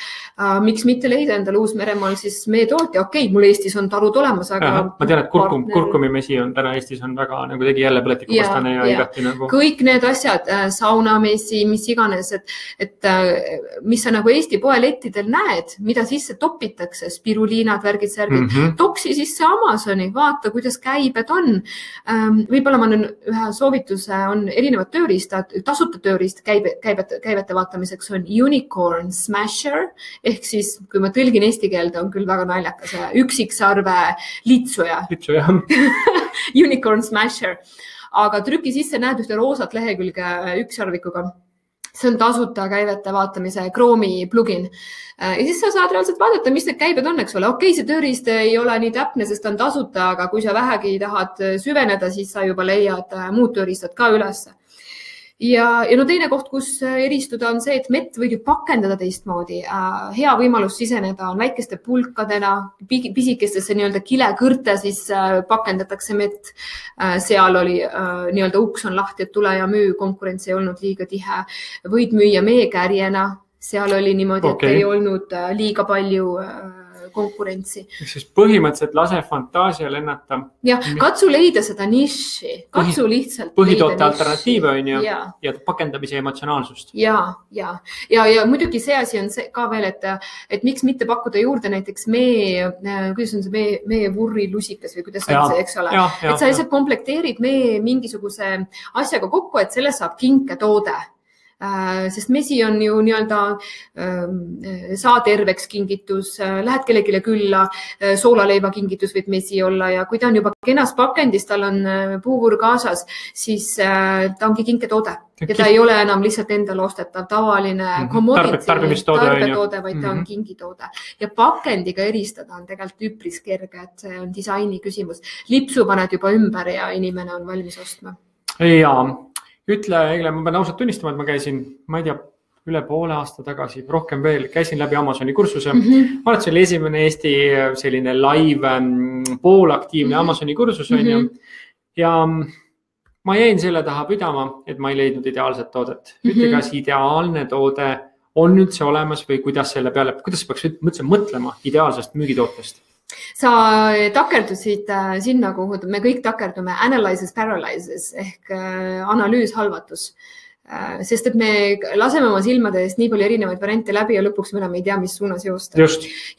Miks mitte leida endale Uus-Meremaal siis meetootja? Okei, mul Eestis on tarud olemas, aga... Ma tean, et kurkumimesi on täna Eestis on väga nagu tegi jälle põletikuvastane ja igati nagu... Kõik need asjad, saunamesi, mis iganes, et mis sa nagu Eesti poelettidel näed, mida sisse topitakse, spiruliinad, värgid, särgid, toksi sisse Amazoni, vaata, kuidas käibed on. Võib-olla ma nüüd ühe soovituse on erinevad tööriistad, tasuta tööriist käivete vaatamiseks on Unicorn Smasher, ehk siis, kui ma tõlgin eesti keelde, on küll väga naljakas, üksiksarve litsuja. Unicorn Smasher. Aga trüki sisse näed ühte roosat lehekülge ükssarvikuga. See on tasuta käivete vaatamise Chrome'i plugin. Ja siis sa saad reaalselt vaadata, mis need käibed on, eks ole. Okei, see tööriist ei ole nii täpne, sest on tasuta, aga kui sa vähegi tahad süveneda, siis sa juba leiad muud tööriistad ka ülesse. Ja no teine koht, kus eristuda on see, et mett võid ju pakendada teistmoodi. Hea võimalus siseneda on väikeste pulkadena, pisikestesse nii-öelda kilekõrte, siis pakendatakse mett. Seal oli nii-öelda uks on lahti, et tule ja müü, konkurents ei olnud liiga tihe. Võid müüa meekärjena, seal oli niimoodi, et ei olnud liiga palju konkurentsi. Siis põhimõtteliselt lase fantaasia lennata. Ja, katsu leida seda niši. Katsu lihtsalt põhitoote alternatiive on ju ja pakendamise emotsionaalsust. Ja muidugi see asi on ka veel, et miks mitte pakkuda juurde näiteks kuidas on see meie vurrilusikas või kuidas on see, eks ole. Et sa lihtsalt komplekteerid mingisuguse asjaga kokku, et sellest saab kinketoode. Sest mesi on ju nii-öelda saa terveks kingitus, lähed kellegile külla, soolaleiva kingitus võib mesi olla ja kui ta on juba kenas pakendis, tal on puuvur kaasas, siis ta ongi kinketoode. Ja ta ei ole enam lihtsalt endale ostetav tavaline tarbetoode, vaid ta on kingitoode. Ja pakendiga eristada on tegelikult üpris kerge, et see on disaini küsimus. Lipsu paned juba ümber ja inimene on valmis ostma. Jaa. Ütle, Egle, ma pean ausalt tunnistama, et ma käisin, ma ei tea, üle poole aasta tagasi, rohkem veel, käisin läbi Amazoni kursuse. Ma arvan, et see oli esimene Eesti selline live poolaktiivne Amazoni kursus on ju. Ja ma jäin selle taha pidama, et ma ei leidnud ideaalset toodet. Ütle, kas ideaalne toode on üldse olemas või kuidas selle peale, kuidas peaks mõtlema ideaalsest müügitootest? Sa takerdusid sinna, kuhu me kõik takerdume, analyzes paralyzes ehk analüüs halvatus. Sest et me laseme oma silmade eest nii palju erinevaid variante läbi ja lõpuks me enam ei tea, mis suunas joosta.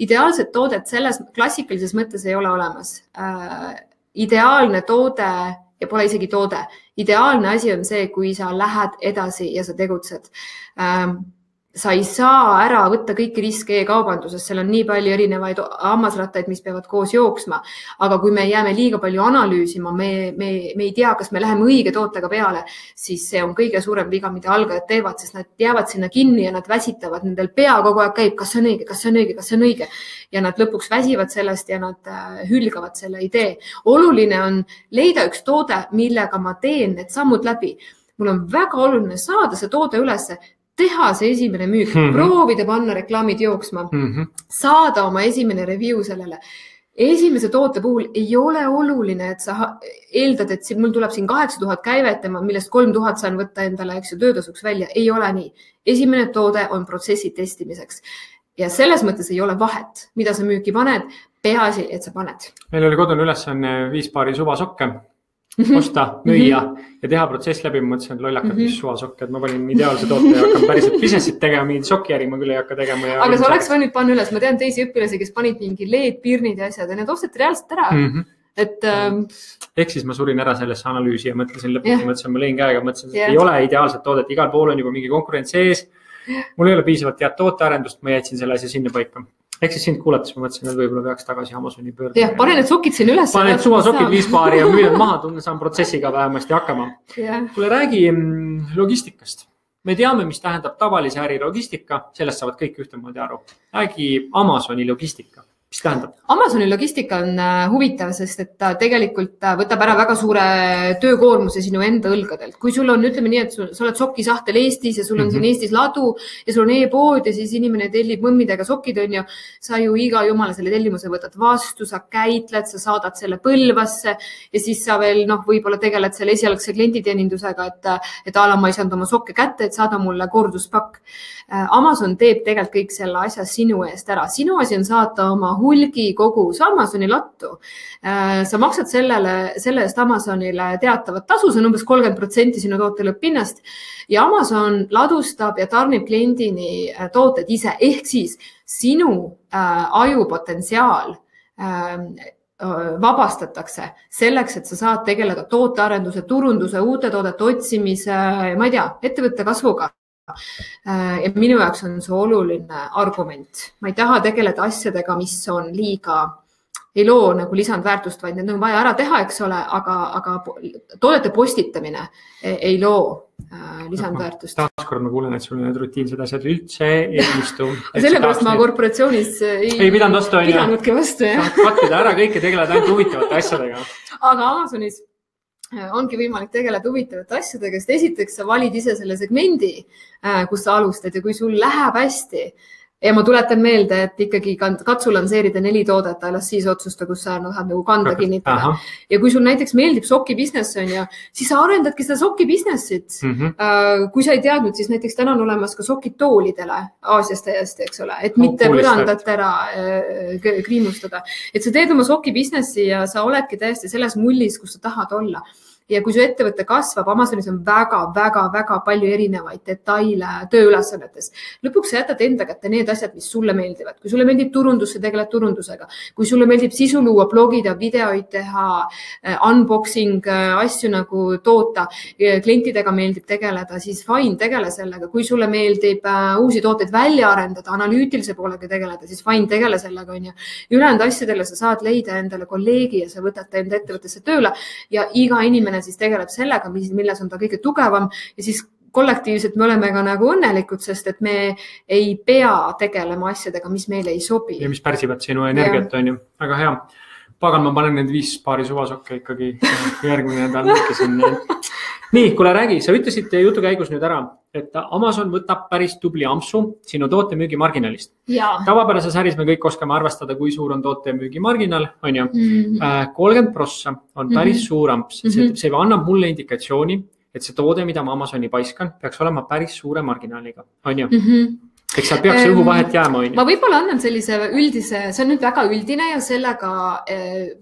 Ideaalset toodet selles klassikalises mõttes ei ole olemas. Ideaalne toode ja pole isegi toode. Ideaalne asi on see, kui sa lähed edasi ja sa tegutsed. Sa ei saa ära võtta kõiki riske e-kaubanduses, seal on nii palju erinevaid hammasrattaid, mis peavad koos jooksma, aga kui me jääme liiga palju analüüsima, me ei tea, kas me läheme õige tootega peale, siis see on kõige suurem viga, mida algajad teevad, sest nad jäävad sinna kinni ja nad väsitavad, nendel pea kogu aeg käib, kas see on õige, kas see on õige, kas see on õige. Ja nad lõpuks väsivad sellest ja nad hülgavad selle idee. Oluline on leida üks toode, millega ma teen need sammud läbi. mul on väga oluline saada see toode ülesse, teha see esimene müük, proovida panna reklaamid jooksma, saada oma esimene review sellele. Esimese toote puhul ei ole oluline, et sa eeldad, et mul tuleb siin 8000 käivet, millest 3000 saan võtta endale töötasuks välja. Ei ole nii. Esimene toode on protsessi testimiseks. Ja selles mõttes ei ole vahet, mida sa müüki paned, peaasi, et sa paned. Meil oli kodune ülesanne 5 paari suvasokke osta, müüa ja teha protsess läbi. Ma mõtlesin, et lollakad, mis suvasokke, et ma panin ideaalse toote ja hakkan päriselt businessit tegema, mingid sokiäri ma küll ei hakka tegema. Ja aga sa oleks võinud panna üles, ma tean teisi õpilasi, kes panid mingi leed, pirnid ja asjad ja need ostati reaalselt ära. Ehk siis ma surin ära sellesse analüüsi ja mõtlesin lõpuks, ma lõin käega, mõtlesin, et ei ole ideaalset toodet, igal pool on juba mingi konkurents ees. Mul ei ole piisavalt head tootearendust, ma jätsin selle asja sinna paika. Ehk siis sind kuulates ma mõtlesin, et võib-olla peaks tagasi Amazoni pöörda. Jah, pane need sokid siin üles. Pane need suvasokid 5 paari ja müün maha, saan protsessiga vähemasti hakkama. Kuule, räägi logistikast. Me teame, mis tähendab tavalise äri logistika, sellest saavad kõik ühtemoodi aru. Räägi Amazoni logistika. Mis tähendab? Amazoni logistika on huvitav, sest et ta tegelikult võtab ära väga suure töökoormuse sinu enda õlgadelt. Kui sul on, ütleme nii, et sa oled sokisahtel Eestis ja sul on siin Eestis ladu ja sul on e-pood ja siis inimene tellib mõmmidega sokid, on ju, sa ju iga jumala selle tellimuse võtad vastu, sa käitled, sa saadad selle Põlvasse ja siis sa veel, võib-olla tegeled selle esialgse klienditeenindusega, et ala ma ei saanud oma sokke kätte, et saada mulle korduspakk. Amazon teeb tegelikult kõik selle asja sinu eest ära. Sinu asi on saata oma hulgi kogus Amazoni lattu. Sa maksad selle eest Amazonile teatavat tasu, see on umbes 30% sinu toote lõpphinnast ja Amazon ladustab ja tarnib kliendini tooted ise. Ehk siis sinu ajupotentsiaal vabastatakse selleks, et sa saad tegeleda tootearenduse, turunduse, uute toodete otsimise, ma ei tea, ettevõtte kasvuga. Ja minu jaoks on see oluline argument. Ma ei taha tegeleda asjadega, mis on liiga, ei loo nagu lisandväärtust, vaid need on vaja ära teha, eks ole, aga toodete postitamine ei loo lisandväärtust. Taaskord ma kuulen, et sul need rutiinsed asjad üldse ei istu. Sellepärast ma korporatsioonis ei pidanudki vastu. Saad kattida ära kõike, tegeleda ainult huvitavate asjadega. Aga Amazonis ongi võimalik tegeleda huvitavate asjadega, sest esiteks sa valid ise selle segmendi, kus sa alustad ja kui sul läheb hästi ja ma tuletan meelde, et ikkagi katsu lanseerida 4 toodet, alles siis otsusta, kus sa tahad nagu kanda kinnitada. Ja kui sul näiteks meeldib soki business on ja siis sa arendadki seda soki businessit. Kui sa ei teadnud, siis näiteks täna on olemas ka sokid toolidele Aasiast täiesti, eks ole, et mitte põrandat ära kriimustada. Et sa teed oma soki businessi ja sa oledki täiesti selles mullis, kus sa tahad olla. Ja kui su ettevõte kasvab, Amazonis on väga palju erinevaid detaile tööülesannetes. Lõpuks sa jätad enda kätte need asjad, mis sulle meeldivad. Kui sulle meeldib turundus, sa tegeled turundusega. Kui sulle meeldib sisu luua, blogida, videoid teha, unboxing, asju nagu toota, klientidega meeldib tegeleda, siis fine, tegele sellega. Kui sulle meeldib uusi tooteid välja arendada, analüütilise poolega tegeleda, siis fine, tegele sellega. Ülejäänud asjadele sa saad leida endale kolleegi ja sa võtad enda ettevõttesse tööle ja iga inimene siis tegeleb sellega, milles on ta kõige tugevam ja siis kollektiivselt me oleme ka nagu õnnelikud, sest et me ei pea tegelema asjadega, mis meile ei sobi. Ja mis pärsivad sinu energiat, on ju. Väga hea. Pagan, ma panen need 5 paari suvasokke ikkagi järgmine nädal mõtlesin. Nii, kuule räägi, sa ütlesid jutu käigus nüüd ära, et Amazon võtab päris tubli ampsu sinu tootemüügi marginalist. Tavapärases äris me kõik oskame arvestada, kui suur on tootemüügi marginal, on ju. 30% on päris suur amps. See annab mulle indikatsiooni, et see toode, mida ma Amazoni paiskan, peaks olema päris suure marginaaliga, on ju. Eks seal peaks õhu vahet jääma, on ju. Ma võib-olla annan sellise üldise, see on nüüd väga üldine ja sellega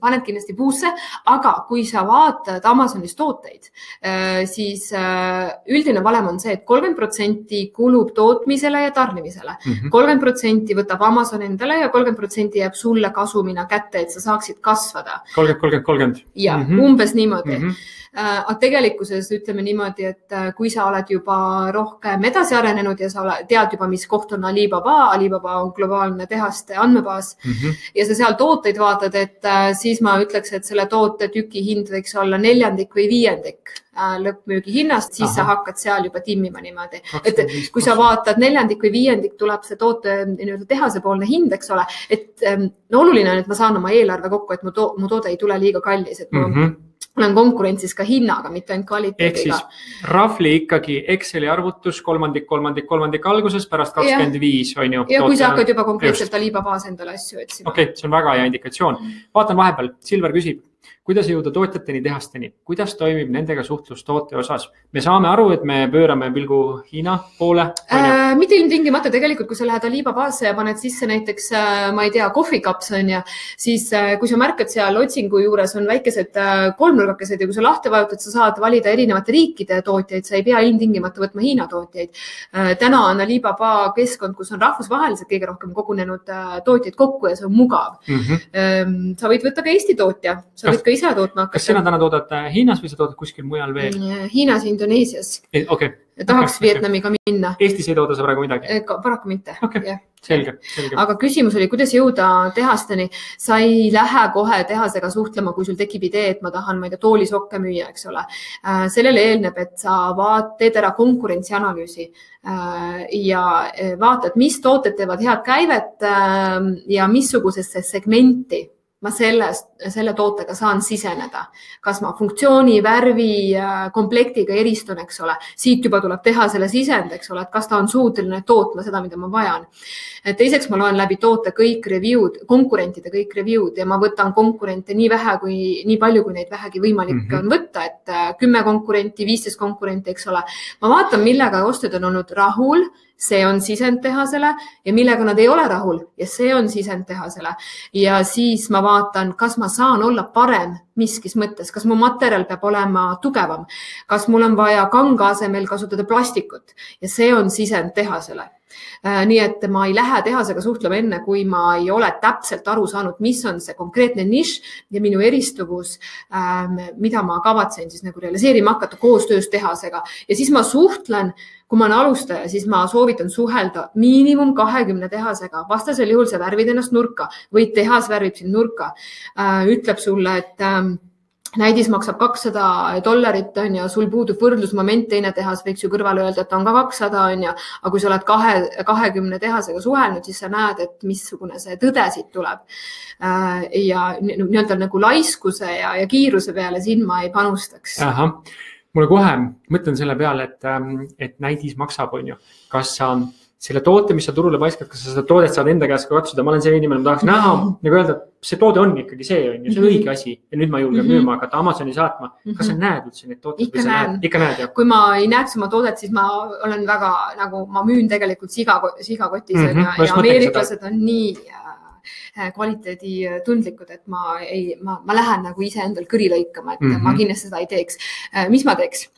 paned kindlasti puusse, aga kui sa vaatad Amazonis tooteid, siis üldine valem on see, et 30% kulub tootmisele ja tarnimisele. 30% võtab Amazon endale ja 30% jääb sulle kasumina kätte, et sa saaksid kasvada. 30. Ja, umbes niimoodi. Aga tegelikkuses ütleme niimoodi, et kui sa oled juba rohkem edasi arenenud ja sa tead juba, mis koht on Alibaba on globaalne tehaste andmebaas ja sa seal tooteid vaatad, et siis ma ütleks, et selle toote tüki hind võiks olla 4. või 5. lõppmüügi hinnast, siis sa hakkad seal juba timmima niimoodi. Et kui sa vaatad 4. või 5. tuleb see toote tehasepoolne hind, eks ole, et oluline on, et ma saan oma eelarve kokku, et mu toode ei tule liiga kallis, et olen konkurentsis ka hinnaga, mitte ainult kvaliteediga. Ehk siis rafli ikkagi Exceli arvutus kolmandik alguses pärast 25 on ju. Ja kui sa hakkad juba konkreetselt Alibaba's endale asju otsima. Okei, see on väga hea indikatsioon. Vaatan vahepeal, Silver küsib, kuidas jõuda tootjateni, tehasteni, kuidas toimib nendega suhtlus toote osas? Me saame aru, et me pöörame pilgu Hiina poole. Mitte ilmtingimata tegelikult, kui sa lähed Alibabasse ja paned sisse näiteks, ma ei tea, kohvikaps on ja siis kui sa märkad seal otsingu juures on väikesed kolmnurgakesed ja kui sa lahti vajutad, sa saad valida erinevate riikide tootjaid, sa ei pea ilmtingimata võtma Hiina tootjaid. Täna on Alibaba keskkond, kus on rahvusvaheliselt kõige rohkem kogunenud tootjaid kokku ja see on mugav. Sa võid võtta ka Eesti tootja, sa võid ka ise tootma hakata. Kas sina täna toodad Hiinas või sa toodad kuskil mujal veel? Hiinas ja Indoneesias. Okay. Tahaks Vietnamiga minna. Eestis ei tooda sa praegu midagi? Paraku mitte. Okay. Selge. Aga küsimus oli, kuidas jõuda tehasteni. Sa ei lähe kohe tehasega suhtlema, kui sul tekib idee, et ma tahan toolisokke müüa, eks ole. Sellele eelneb, et sa teed ära konkurentsianalüüsi ja vaatad, mis tooted teevad head käivet ja missugusesse segmenti ma selle tootega saan siseneda. Kas ma funktsiooni, värvi, komplektiga eristun, eks ole. Siit juba tuleb teha selle sisend, eks ole, et kas ta on suuteline tootma seda, mida ma vajan. Teiseks ma loen läbi toote kõik review'd, konkurentide kõik review'd ja ma võtan konkurente nii palju, kui neid vähegi võimalik on võtta, et 10 konkurenti, 15 konkurenti, eks ole. Ma vaatan, millega ostjad on olnud rahul, see on sisend tehasele ja millega nad ei ole rahul ja see on sisend tehasele. Ja siis ma vaatan, kas ma saan olla parem miskis mõttes, kas mu materjal peab olema tugevam, kas mul on vaja kanga asemel kasutada plastikut ja see on sisend tehasele. Nii et ma ei lähe tehasega suhtlema enne, kui ma ei ole täpselt aru saanud, mis on see konkreetne nišš ja minu eristuvus, mida ma kavatsen siis nagu realiseerima hakata koostöös tehasega. Ja siis ma suhtlen, kui ma olen alustaja, siis ma soovitan suhelda miinimum 20 tehasega. Vastasel juhul see värvid ennast nurka või tehas värvib siin nurka. Ütleb sulle, et näidis maksab $200 on ja sul puudub võrdlusmoment, teine tehas võiks ju kõrvale öelda, et on ka 200 on ja, aga kui sa oled 20 tehasega suhelnud, siis sa näed, et missugune see tõde siit tuleb. Ja nii-öelda nagu laiskuse ja kiiruse peale siin ma ei panustaks. Aha. Mulle kohe mõtlen selle peale, et näidis maksab, on ju. Kas sa selle toote, mis sa turule paiskad, kas sa seda toodet saad enda käest ka katsuda, ma olen see inimene, ma tahaks näha, nagu öelda, see toode on ikkagi see on ja see on õige asi ja nüüd ma julgen müüma hakata Amazoni saatma. Kas sa näed üldse neid tooteid? Ikka näed, jah. Kui ma ei näeks oma toodet, siis ma olen väga, nagu ma müün tegelikult sigakotis ja ameeriklased on nii kvaliteedi tundlikud, et ma lähen nagu ise endal kõri lõikama, et ma kindlasti seda ei teeks. Mis ma teeks?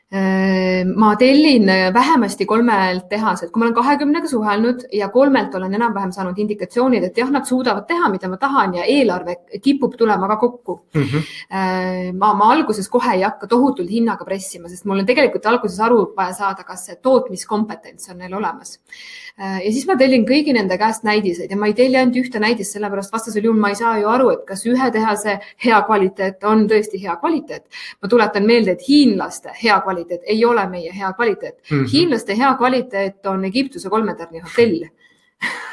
Ma tellin vähemasti 3 tehaselt, kui ma olen 20-ga suhelnud ja 3 olen enam-vähem saanud indikatsioonid, et jah, nad suudavad teha, mida ma tahan ja eelarve kipub tulema ka kokku. Ma alguses kohe ei hakka tohutult hinnaga pressima, sest mul on tegelikult alguses aru vaja saada, kas see tootmiskompetents on neil olemas. Ja siis ma tellin kõigi nende käest näidiseid ja ma ei telli ainult ühte näidist, sellepärast vastasel juhul ma ei saa ju aru, et kas ühe tehase hea kvaliteet on tõesti hea kvaliteet. Ma tuletan meelde, et hiinlaste hea kvaliteet ei ole meie hea kvaliteet. Hiinlaste hea kvaliteet on Egiptuse 3-tärni hotell.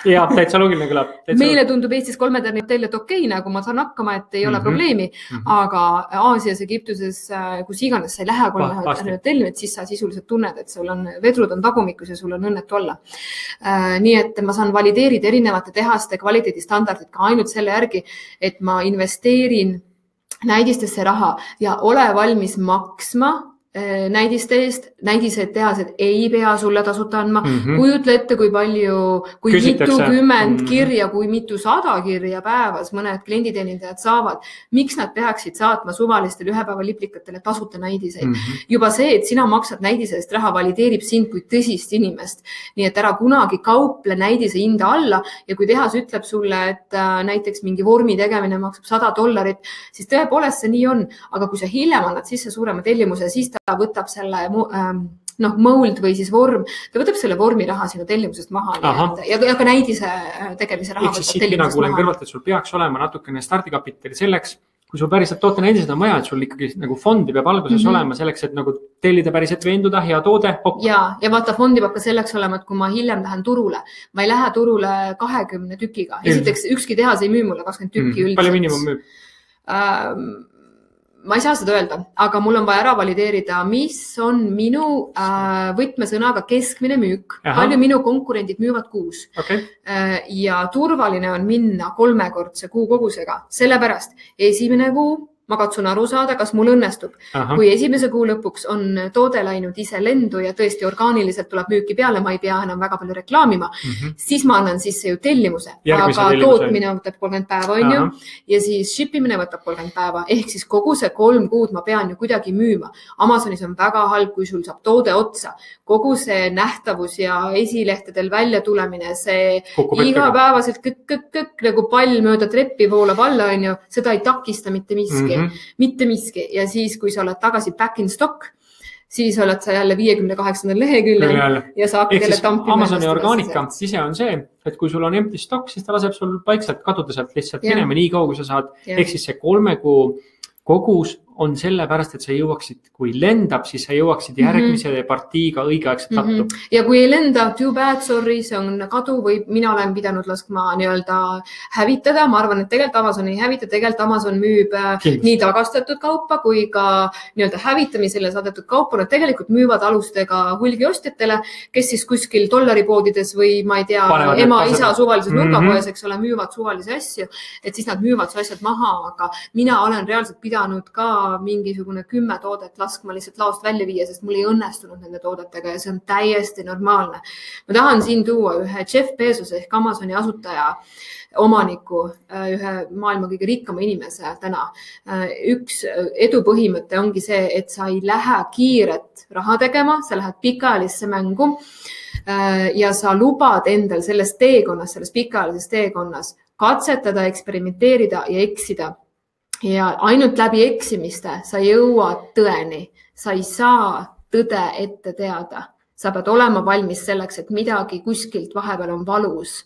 Ja, täitsa loogiline kõlab. Meile tundub Eestis 3-tärni hotell, et okei, nagu ma saan hakkama, et ei ole probleemi, aga Aasias, Egiptuses, kus iganes sa ei lähe 3-tärni hotelli, et siis sa sisuliselt tunned, et sul on vedrud on tagumikus ja sul on õnnetu olla. Nii et ma saan valideerida erinevate tehaste kvaliteedistandardid ka ainult selle järgi, et ma investeerin näidistesse raha ja ole valmis maksma näidiste eest, näidised tehased ei pea sulle tasuta andma. Kujutle ette, kui palju, kui mitukümmend kirja, kui mitu 100 kirja päevas mõned klienditeenindajad saavad. Miks nad peaksid saatma suvalistele ühepäevaliplikatele tasuta näidiseid? Juba see, et sina maksad näidise eest raha, valideerib sind kui tõsist inimest. Nii et ära kunagi kauple näidise hinda alla ja kui tehas ütleb sulle, et näiteks mingi vormi tegemine maksab $100, siis tõepoolest see nii on. Aga kui sa hiljem annad sisse suurema tellimuse, siis ta võtab selle mold või siis vorm, ta võtab selle vormi raha sinu tellimusest maha ja ka näidise tegemise raha võtab tellimusest maha. Kuulen kõrvalt, et sul peaks olema natukene stardikapitali selleks, kui sul päriselt toote näidised on vaja, et sul ikkagi nagu fondi peab alguses olema selleks, et nagu tellida päriselt veenduda, hea toode. Ja vaata, fondi peab ka selleks olema, et kui ma hiljem lähen turule, ma ei lähe turule 20 tükiga. Esiteks, ükski tehas ei müü mulle 20 tükki üldiselt. Palju miinimum müüb? ma ei saa seda öelda, aga mul on vaja ära valideerida, mis on minu võtmesõnaga keskmine müük, palju minu konkurendid müüvad kuus. Ja turvaline on minna 3-kordse kuukogusega, sellepärast esimene kuu ma katsun aru saada, kas mul õnnestub. Kui esimese kuu lõpuks on toode läinud ise lendu ja tõesti orgaaniliselt tuleb müüki peale, ma ei pea enam väga palju reklaamima, siis ma annan sisse ju tellimuse. Aga tootmine võtab 30 päeva, on ju, ja siis shippimine võtab 30 päeva. Ehk siis kogu see 3 kuud ma pean ju kuidagi müüma. Amazonis on väga halb, kui sul saab toode otsa. Kogu see nähtavus ja esilehtedel välja tulemine, see igapäevaselt kõk, nagu pall mööda treppi voolab alla, on ju, seda ei takista mitte miski. Mitte miski. Ja siis, kui sa oled tagasi back in stock, siis oled sa jälle 58. leheküljel ja saab teile tampima. Amazoni orgaanika ise on see, et kui sul on empty stock, siis ta laseb sul paikselt kaduda sealt lihtsalt minema nii kaua, kui sa saad. Ehk siis see 3 kuu kogus on sellepärast, et sa jõuaksid, kui lendab, siis sa jõuaksid järgmise partiiga õigeaegselt lattu. Ja kui ei lenda, too bad, sorry, see on kadu või mina olen pidanud laskma nii-öelda hävitada. Ma arvan, et tegelikult Amazon ei hävita, tegelikult Amazon müüb nii tagastatud kaupa kui ka nii-öelda hävitamisele saadetud kaupa. Nad tegelikult müüvad alustega hulgiostjatele, kes siis kuskil dollaripoodides või ma ei tea, ema, isa suvalises nurgapoes, eks ole, müüvad suvalisi asju, et siis nad müüvad su asjad maha, aga mina olen reaalselt pidanud ka mingisugune 10 toodet laskma lihtsalt laost välja viia, sest mul ei õnnestunud nende toodetega ja see on täiesti normaalne. Ma tahan siin tuua ühe Jeff Bezos ehk Amazoni asutaja omaniku, ühe maailma kõige rikkama inimese täna. Üks edu põhimõte ongi see, et sa ei lähe kiiret raha tegema, sa lähed pikaajalisse mängu ja sa lubad endal selles teekonnas, selles pikaajalises teekonnas katsetada, eksperimenteerida ja eksida. Ja ainult läbi eksimiste sa jõuad tõeni. Sa ei saa tõde ette teada. Sa pead olema valmis selleks, et midagi kuskilt vahepeal on valus.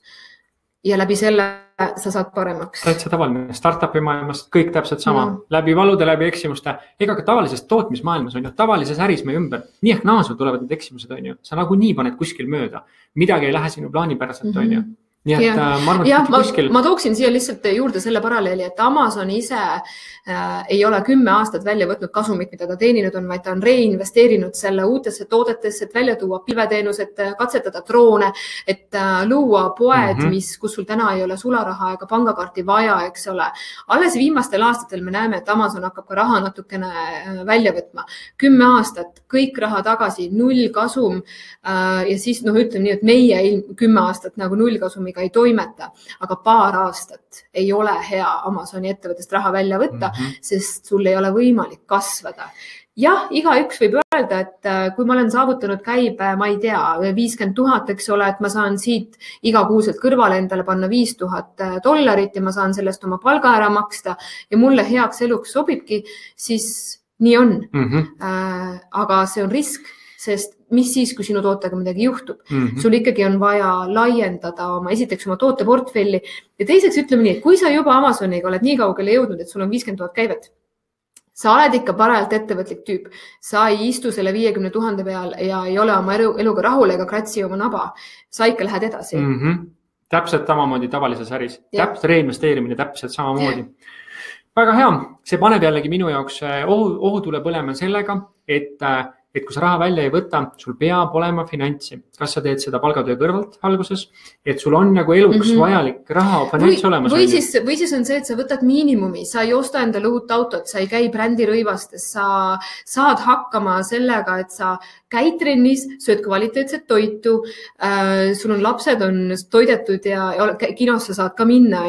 Ja läbi selle sa saad paremaks. Täitsa tavaline. Startupi maailmast kõik täpselt sama. Läbi valude, läbi eksimuste. Ega ka tavalises tootmismaailmas on ju. Tavalises äris meie ümber. Nii ehk naasu tulevad need eksimused, on ju. Sa nagu nii paned kuskil mööda. Midagi ei lähe sinu plaanipäraselt, on ju. Nii et ma arvan, et kuskil... Ma tooksin siia lihtsalt juurde selle paralleeli, et Amazon ise ei ole 10 aastat välja võtnud kasumit, mida ta teeninud on, vaid ta on reinvesteerinud selle uutesse toodetesse, et välja tuua pilveteenused, katsetada droone, et luua poed, kus sul täna ei ole sularaha ega pangakaarti vaja, eks ole. Alles viimastel aastatel me näeme, et Amazon hakkab ka raha natukene välja võtma. 10 aastat, kõik raha tagasi, 0 kasum ja siis ütleme nii, et meie 10 aastat nagu 0 kasumi ei toimeta, aga paar aastat ei ole hea Amazoni ettevõttest raha välja võtta, sest sul ei ole võimalik kasvada. Jah, igaüks võib öelda, et kui ma olen saavutanud käibe, ma ei tea, 50 000, eks ole, et ma saan siit igakuuselt kõrvale endale panna $5000 ja ma saan sellest oma palga ära maksta ja mulle heaks eluks sobibki, siis nii on. Aga see on risk, sest mis siis, kui sinu tootega midagi juhtub. Sul ikkagi on vaja laiendada esiteks oma tooteportfelli ja teiseks ütleme nii, et kui sa juba Amazoniga oled nii kaugele jõudnud, et sul on 50 000 käivet, sa oled ikka parajalt ettevõtlik tüüp. Sa ei istu selle 50 000 peal ja ei ole oma eluga rahul ega kratsi oma naba. Sa ikka lähed edasi. Täpselt samamoodi tavalises äris. Täpselt reinvesteerimine täpselt samamoodi. Väga hea. See paneb jällegi minu jaoks ohutule põlema sellega, et kui sa raha välja ei võta, sul peab olema finantsi. Kas sa teed seda palgatöö kõrvalt alguses, et sul on nagu eluks vajalik raha finants olemas? Või siis on see, et sa võtad miinimumi, sa ei osta endale uut autot, sa ei käi brändiraivastes, sa saad hakkama sellega, et sa käid trennis, sööd kvaliteetset toitu, sul on lapsed on toidetud ja kinosse saad ka minna,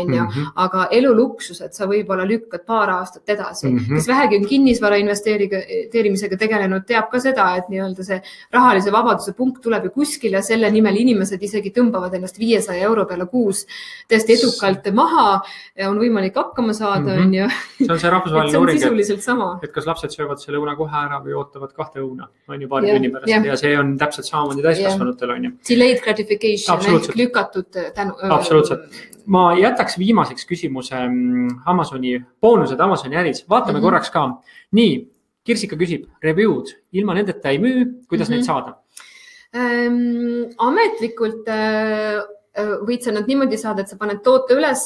aga elu luksused sa võib-olla lükkad paar aastat edasi. Kes vähegi on kinnisvara investeerimisega tegelenud, teab ka seda, et nii-öelda see rahalise vabaduse punkt tuleb ju kuskil ja selle nimel inimesed isegi tõmbavad ennast 500 euro peale kuus tõesti edukalt maha ja on võimalik hakkama saada. See on see rahvusvaheline uuring, et kas lapsed söövad selle õuna kohe ära või ootavad 2 õuna, on ju paari tunni pärast ja see on täpselt samamoodi täiskasvanutel, on ju. Delayed gratification ehk lükatud tänu. Absoluutselt. Ma jätaks viimaseks küsimuse Amazoni boonused Amazoni äris. Vaatame korraks ka. Nii, Kirsika küsib, review'd, ilma nendeta ei müü, kuidas neid saada? Ametlikult võid sa nad niimoodi saada, et sa paned toote üles,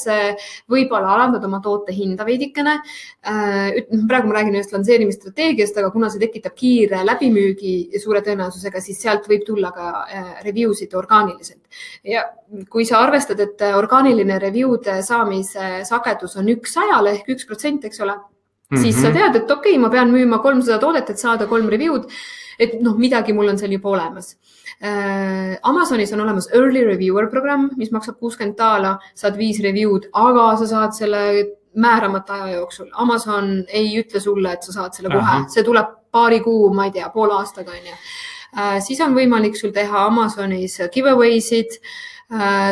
võib-olla alandad oma toote hinda veidikene. Praegu ma räägin just lansseerimisstrateegiast, aga kuna see tekitab kiire läbimüügi suure tõenäosusega, siis sealt võib tulla ka review'sid orgaaniliselt. Ja kui sa arvestad, et orgaaniline review'de saamise sagedus on 100 ehk 1%, eks ole, siis sa tead, et okei, ma pean müüma 300 toodet, et saada 3 review'd, et midagi mul on seal juba olemas. Amazonis on olemas early reviewer programm, mis maksab $60, saad 5 review'd, aga sa saad selle määramata aja jooksul. Amazon ei ütle sulle, et sa saad selle kohe. See tuleb paari kuu, ma ei tea, poole aastaga. Siis on võimalik sul teha Amazonis giveaway'sid,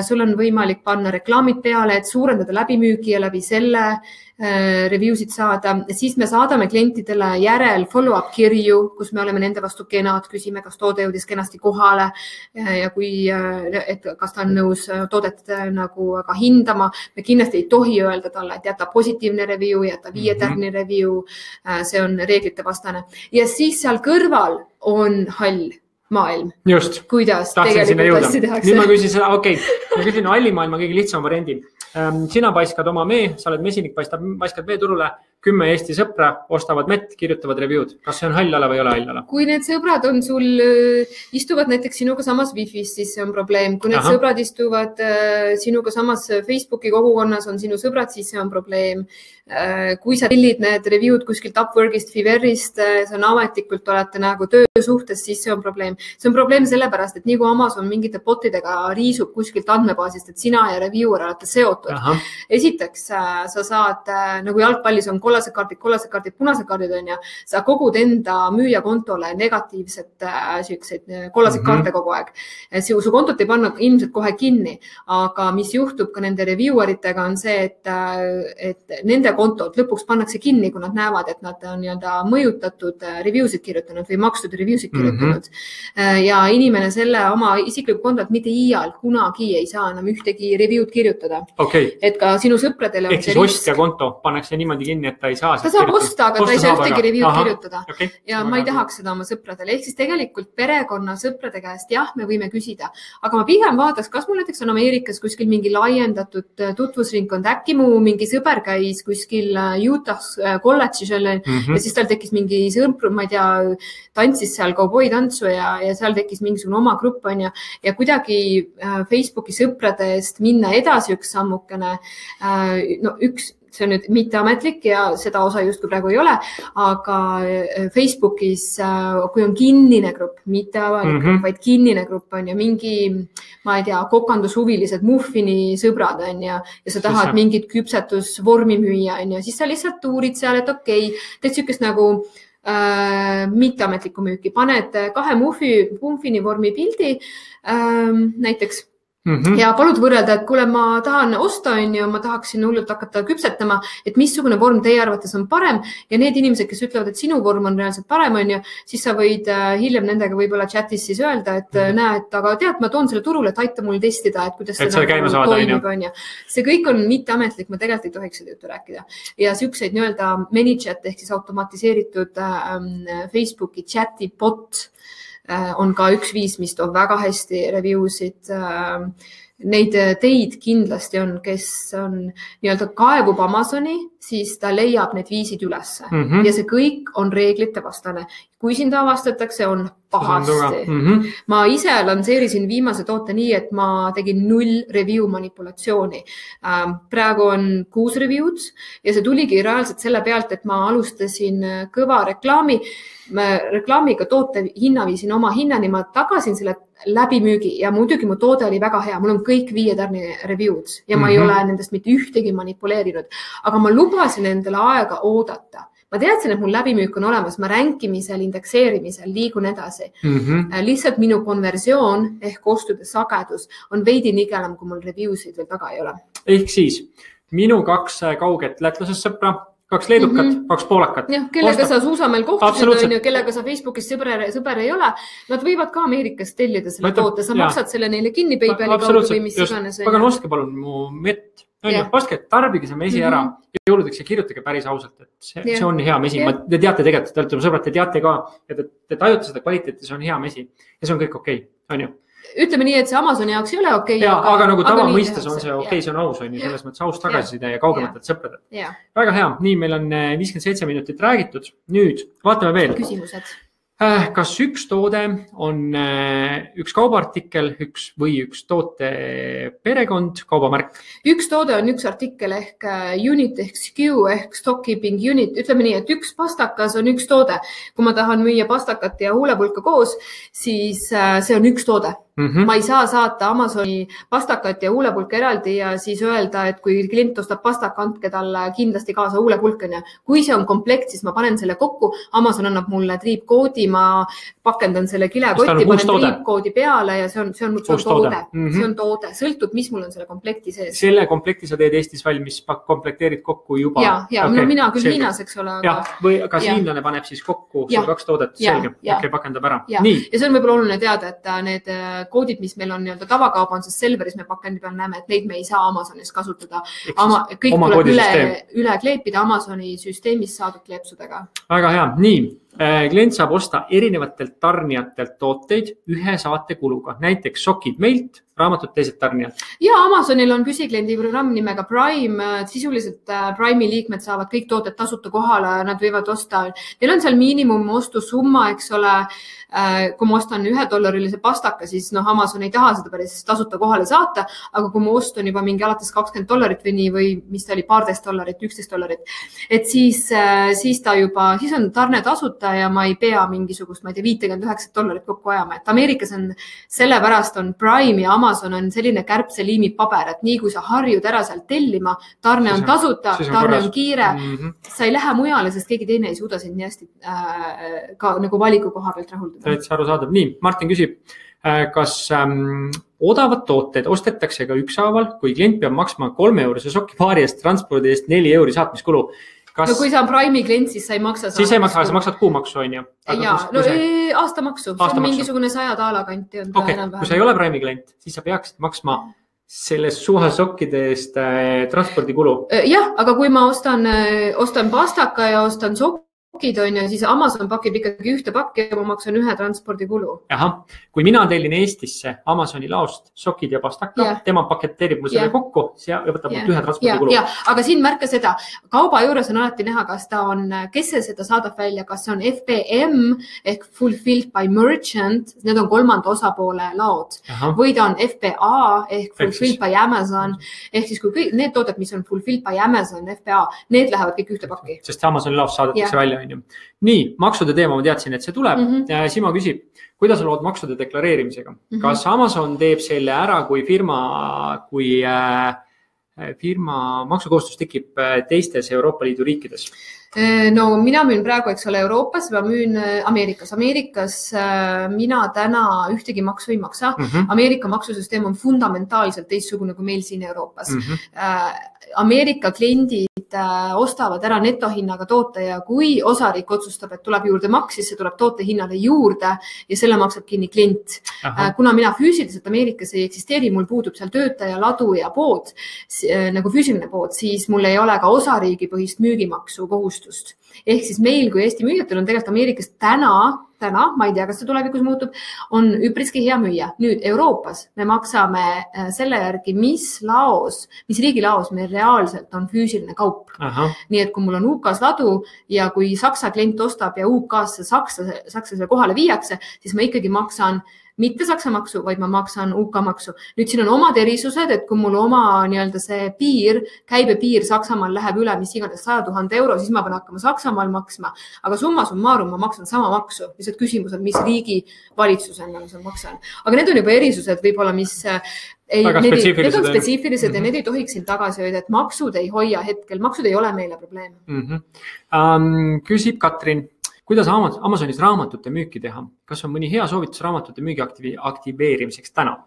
sul on võimalik panna reklaamid peale, et suurendada läbimüügi ja läbi selle review'sid saada. Siis me saadame klientidele järel follow-up kirju, kus me oleme nende vastu kenad, küsime, kas toode jõudis kenasti kohale ja et kas ta on nõus toodet nagu ka hindama. Me kindlasti ei tohi öelda talle, et jäta positiivne review, jäta 5-tärni review. See on reeglite vastane. Ja siis seal kõrval on hall maailm. Just. Kuidas tegelikult asju tehakse. Nüüd ma küsin seda, ma küsin halli maailma kõige lihtsam variandi. Sina paiskad oma mee, sa oled mesinik, paiskad mee turule, 10 Eesti sõpra ostavad mett, kirjutavad review'd. Kas see on hall ala või ei ole hall ala? Kui need sõbrad on sul, istuvad näiteks sinuga samas Wi-Fi's, siis see on probleem. Kui need sõbrad istuvad sinuga samas Facebooki kogukonnas, on sinu sõbrad, siis see on probleem. Kui sa tellid need review'd kuskilt Upworkist, Fiverrist, see on ametlikult, olete nagu töösuhtes, siis see on probleem. See on probleem sellepärast, et nii kui Amazon mingite botidega riisub kuskilt andmebaasist, et sina ja reviewer olete seotud. Esiteks, sa saad, nagu jalgpallis on kollased kaardid, punased kaardid on ja sa kogud enda müüja kontole negatiivset kollased kaarte kogu aeg. Su kontot ei panna ilmselt kohe kinni, aga mis juhtub ka nende revieweritega on see, et nende kontod lõpuks pannakse kinni, kui nad näevad, et nad on mõjutatud review'sid kirjutanud või makstud review'sid kirjutanud. Ja inimene selle oma isikliku kontolt mitte iial kunagi ei saa enam ühtegi review'd kirjutada. Et ka sinu sõpradele on see risk. Ehk siis ostja konto pannakse niimoodi kinni, et ta ei saa. Ta saab osta, aga ta ei saa ühtegi review'd kirjutada. Ja ma ei tahaks seda oma sõpradele. Ehk siis tegelikult perekonna sõprade käest, jah, me võime küsida. Aga ma pigem vaataks, kas mul näiteks on Ameerikas kuskil mingi laiendatud tutvusringkond. Äkki mu mingi sõber käis kuskil Utah's kolledžis ja siis tal tekkis mingi sõmpru, ma ei tea, tantsis seal kauboi tantsu ja seal tekkis mingisugune oma grupp on ja kuidagi Facebooki sõprade eest minna edasi üks sammukene. See on nüüd mitteametlik ja seda osa just kui praegu ei ole, aga Facebookis, kui on kinnine grupp, mitte avalik grupp, vaid kinnine grupp on ja mingi, ma ei tea, kokandushuvilised muffini sõbrad on ja sa tahad mingit küpsetusvormi müüa on ja siis sa lihtsalt uurid seal, et teed sükest nagu mitteametlikku müüki, paned 2 muffini vormi pildi näiteks. Ja palud võrrelda, et kuule, ma tahan osta on ja ma tahaksin hullult hakata küpsetama, et missugune vorm teie arvates on parem ja need inimesed, kes ütlevad, et sinu vorm on reaalselt parem on ja siis sa võid hiljem nendega võib-olla chatis siis öelda, et näed, aga tead, ma toon selle turule, et aita mul testida, et kuidas seda toimib on ja see kõik on mitteametlik, ma tegelikult ei tohiks seda juttu rääkida ja siukseid nii-öelda ManyChat ehk siis automatiseeritud Facebooki chati bot on ka üks viis, mis toob väga hästi review'sid. Neid teid kindlasti on, kes on nii-öelda kaevub Amazoni, siis ta leiab need viisid ülesse ja see kõik on reeglite vastane. Kui sind avastatakse, on pahasti. Ma ise lansseerisin viimase toote nii, et ma tegin 0 review manipulatsiooni. Praegu on 6 review'd ja see tuligi reaalselt selle pealt, et ma alustasin kõva reklaamiga toote hinna viisin oma hinnani, ma tagasin selle läbimüügi ja muidugi mu toode oli väga hea. Mul on kõik 5-tärni review'd ja ma ei ole nendest mitte ühtegi manipuleerinud, aga ma lubasin endale aega oodata. Ma teadsin, et mul läbimüük on olemas, ma ränkimisel, indekseerimisel liigun edasi. Lihtsalt minu konversioon ehk ostude sagedus on veidi nigelam, kui mul review'sid veel taga ei ole. Ehk siis minu 2 kauget lätlasest sõpra, 2 leedukat, 2 poolakat. Kellega sa suusamel kohtusid, kellega sa Facebookis sõber ei ole, nad võivad ka Ameerikas tellida selle toote, sa maksad selle neile kinni PayPali kaudu või mis iganes. Aga ostke palun mu mett. Ostke, tarbige see mesi ära ja jõuludeks ja kirjutage päris ausalt, et see on hea mesi. Te teate tegelikult, te olete sõbrad, te teate ka ja te tajute seda kvaliteeti, see on hea mesi ja see on kõik okei, on ju. ütleme nii, et see Amazoni jaoks ei ole okei. Aga nagu tava mõistes on see okei, see on aus, selles mõttes aus tagasiside ja kaugematelt sõpradelt. Väga hea, nii meil on 57 minutit räägitud. Nüüd vaatame veel. Küsimused. Kas üks toode on üks kaubaartikkel, üks toote perekond, kaubamärk? Üks toode on üks artikkel ehk unit ehk SKU ehk stock keeping unit. Ütleme nii, et üks pastakas on üks toode. Kui ma tahan müüa pastakat ja huulepulka koos, siis see on üks toode. Ma ei saa saata Amazoni pastakat ja huulepulka eraldi ja siis öelda, et kui klient ostab pastaka, andke talle kindlasti kaasa huulepulkani. Kui see on komplekt, siis ma panen selle kokku. Amazon annab mulle triipkoodi, ma pakendan selle kilekotti, panen triipkoodi peale ja see on toode. See on toode. Sõltub, mis mul on selle komplekti sees. Selle komplekti sa teed Eestis valmis, komplekteerid kokku juba? Ja, no mina küll Hiinas, eks ole. Või kas hiinlane paneb siis kokku sul 2 toodet? Selge, pakendab ära. Ja see on võib-olla oluline teada, et need koodid, mis meil on tavakaubanduses Selveris, me pakendi peal näeme, et neid me ei saa Amazonis kasutada. Kõik tuleb üle kleepida Amazoni süsteemis saadud kleepsudega. Väga hea. Nii, klient saab osta erinevatelt tarnijatelt tooteid ühe saate kuluga. Näiteks sokid meilt, raamatud teised tarnijad. Ja Amazonil on püsikliendi programm nimega Prime. Sisuliselt Prime'i liikmed saavad kõik tooted tasuta kohale, nad võivad osta. Neil on seal miinimum ostusumma, eks ole. Kui ma ostan $1 pastaka, siis Amazon ei taha seda päris tasuta kohale saata, aga kui ma ostan juba mingi alates $20 või nii, või mis ta oli, $12, $11, et siis ta juba, siis on tarne tasuta ja ma ei pea mingisugust, ma ei tea, $59 kokku ajama. Et Ameerikas on, sellepärast on Prime ja Amazon on selline kärbseliimi paber, et nii kui sa harjud ära sealt tellima, tarne on tasuta, tarne on kiire, sa ei lähe mujale, sest keegi teine ei suuda sind nii hästi ka nagu valiku koha pealt rahuldada. Täitsa aru saadab. Nii, Martin küsib, kas odavad tooted ostetakse ka ükshaaval, kui klient peab maksma 3 sokipaari eest transpordi eest 4 saatmiskulu? No kui sa on Prime'i klient, siis sa ei maksa. Siis ei maksa, sa maksad kuumaksu, on ju? Jaa, aastamaksu. See on mingisugune 100 taala kanti. Okei, kui sa ei ole Prime'i klient, siis sa peaksid maksma sellest suhasokkide eest transpordikulu. Jah, aga kui ma ostan pastaka ja ostan sokid, on ja siis Amazon pakib ikkagi ühte pakki ja ma maksan ühe transpordikulu. Aha, kui mina tellin Eestisse Amazoni laost sokid ja pastaka, tema paketeerib mul selle kokku ja võtab mult ühe transpordikulu. Aga siin märka seda, kauba juures on alati näha, kas ta on, kes see seda saadab välja, kas see on FBM ehk Fulfilled by Merchant, need on 3. osapoole laod, või ta on FBA ehk Fulfilled by Amazon, ehk siis kui need tooted, mis on Fulfilled by Amazon, FBA, need lähevad kõik ühte pakki. Sest Amazoni laost saadetakse välja. Nii, maksude teema, ma teadsin, et see tuleb. Simo küsib, kuidas sa lood maksude deklareerimisega? Kas Amazon teeb selle ära, kui firma maksukohustus tekib teistes Euroopa Liidu riikides? No mina müün praegu, eks ole, Euroopas, ma müün Ameerikas. Ameerikas mina täna ühtegi maksu ei maksa. Ameerika maksusüsteem on fundamentaalselt teistsugune kui meil siin Euroopas. Ameerika kliendid ostavad ära netohinnaga toote ja kui osariik otsustab, et tuleb juurde maks, siis see tuleb toote hinnale juurde ja selle maksab kinni klient. Kuna mina füüsiliselt Ameerikas ei eksisteeri, mul puudub seal töötaja, ladu ja pood, nagu füüsiline pood, siis mul ei ole ka osariigi põhist müügimaksu kohustust. Ehk siis meil kui Eesti müüjatel on tegelikult Ameerikas täna, ma ei tea, kas see tulevikus muutub, on üpriski hea müüa. Nüüd Euroopas me maksame selle järgi, mis riigi laos meil reaalselt on füüsiline kaup. Nii et kui mul on UK-s ladu ja kui Saksa klient ostab ja UK-sse Saksase kohale viiakse, siis ma ikkagi maksan mitte Saksa maksu, vaid ma maksan UK maksu. Nüüd siin on omad erisused, et kui mul oma see käibepiir Saksamaal läheb üle mis iganes 100 000 €, siis ma pean hakkama Saksamaal maksma. Aga summa summarum ma maksan sama maksu. Lihtsalt küsimus on, mis riigi valitsusena ma maksan. Aga need on juba erisused võib-olla, mis need on spetsiifilised ja need ei tohiks siin tagasi hoida, et maksud ei hoia hetkel. Maksud ei ole meile probleem. Küsib Katrin. Kuidas Amazonis raamatute müüki teha? Kas on mõni hea soovitus raamatute müügi aktiveerimiseks täna?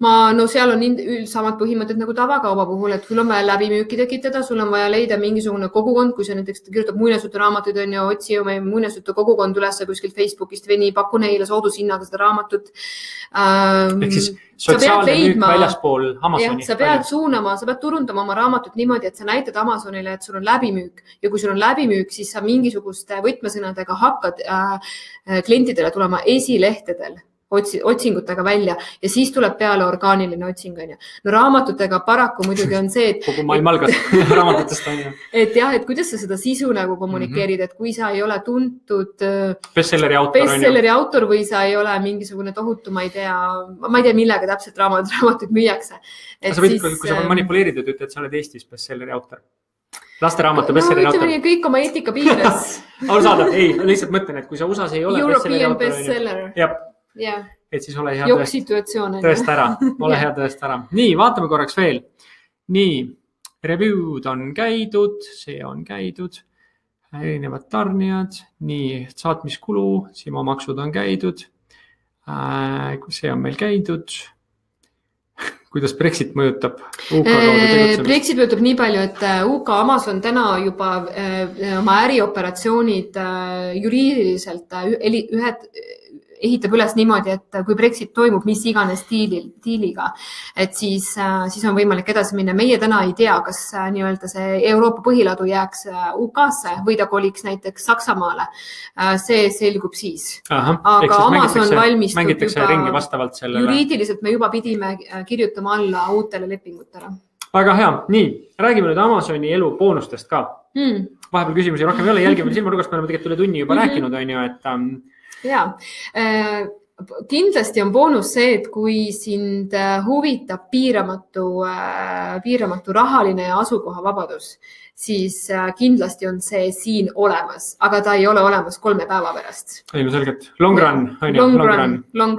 No seal on samad põhimõtted nagu tavakauba puhul, et sul on vaja läbimüüki tekitada, sul on vaja leida mingisugune kogukond, kui sa näiteks kirjutab muinasjuturaamatuid on ja otsi oma muinasjutu kogukond üles kuskilt Facebookist või nii, paku neile soodushinnaga seda raamatut. Ehk siis sotsiaalne müük väljaspool Amazoni. Sa pead suunama, sa pead turundama oma raamatut niimoodi, et sa näitad Amazonile, et sul on läbimüük ja kui sul on läbimüük, siis sa mingisuguste võtmesõnadega hakkad klientidele tulema esilehtedel. otsingutega välja ja siis tuleb peale orgaaniline otsing. No raamatutega paraku muidugi on see, et kogu maailm algas raamatutest on ju. Et jah, et kuidas sa seda sisu nagu kommunikeerid, et kui sa ei ole tuntud bestselleri autor või sa ei ole mingisugune tohutu, ma ei tea, millega täpselt raamatuid müüakse. Sa võid, kui sa manipuleerid, et ütled, sa oled Eestis bestselleri autor. Lasteraamatu bestselleri autor. Ütleme kõik oma eetika piires. Arusaadav, ei, lihtsalt mõtlen, et kui sa USA-s ei ole European bestseller. Jah, et siis ole hea tõest ära. Ole hea tõest ära. Nii, vaatame korraks veel. Nii, review'd on käidud, see on käidud, erinevad tarnijad, nii, saatmiskulu, simomaksud on käidud, see on meil käidud. Kuidas Brexit mõjutab UK kaudu tegutsemist? Brexit mõjutab nii palju, et UK Amazon täna juba oma ärioperatsioonid juriidiliselt ehitab üles niimoodi, et kui Brexit toimub mis iganes diiliga, et siis on võimalik edasi minna. Meie täna ei tea, kas nii-öelda see Euroopa põhiladu jääks UK-sse või ta koliks näiteks Saksamaale. See selgub siis. Aga Amazon valmistub juba, juriidiliselt me juba pidime kirjutama alla uutele lepingutele. Väga hea. Nii, räägime nüüd Amazoni elu boonustest ka. Vahepeal küsimusi rohkem ei ole, jälgime silmarugast, me oleme tegelikult üle tunni juba rääkinud, on ju, et ja, kindlasti on boonus see, et kui sind huvitab piiramatu rahaline ja asukoha vabadus, siis kindlasti on see siin olemas, aga ta ei ole olemas 3 päeva pärast. Ilmselgelt. Long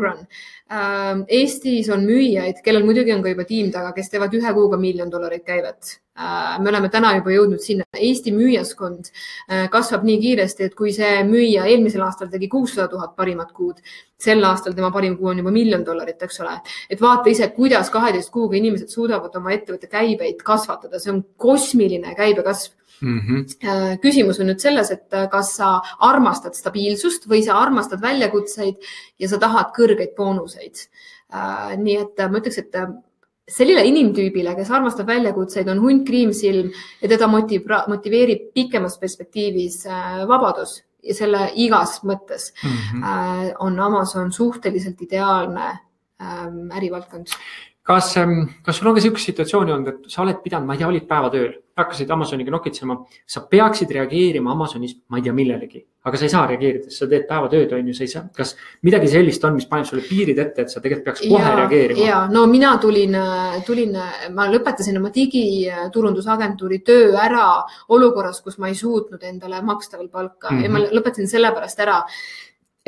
run. Eestis on müüjaid, kellel muidugi on ka juba tiim taga, kes teevad 1 kuuga $1 miljon käivet. Me oleme täna juba jõudnud sinna. Eesti müüjaskond kasvab nii kiiresti, et kui see müüja eelmisel aastal tegi 600 000 parimat kuud, sel aastal tema parim kuu on juba $1 miljon, eks ole. Et vaata ise, kuidas 12 kuuga inimesed suudavad oma ettevõtte käibeid kasvatada. See on kosmiline käibekasv. Küsimus on nüüd selles, et kas sa armastad stabiilsust või sa armastad väljakutseid ja sa tahad kõrgeid boonuseid. Nii et ma ütleks, et sellele inimtüübile, kes armastab väljakutseid, on hunt kriimsilm ja teda motiveerib pikemas perspektiivis vabadus ja selle igas mõttes on Amazon suhteliselt ideaalne ärivaldkond. Kas sul on ka sellise situatsiooni olnud, et sa oled pidanud, ma ei tea, olid päevatööl, hakkasid Amazoniga nokitsema, sa peaksid reageerima Amazonis, ma ei tea millelegi, aga sa ei saa reageerida, sa teed päevatööd, on ju, sa ei saa. Kas midagi sellist on, mis paneb sulle piirid ette, et sa tegelikult peaks kohe reageerima? Ja, no mina ma lõpetasin oma digiturundusagentuuri töö ära olukorras, kus ma ei suutnud endale maksta veel palka ja ma lõpetasin sellepärast ära,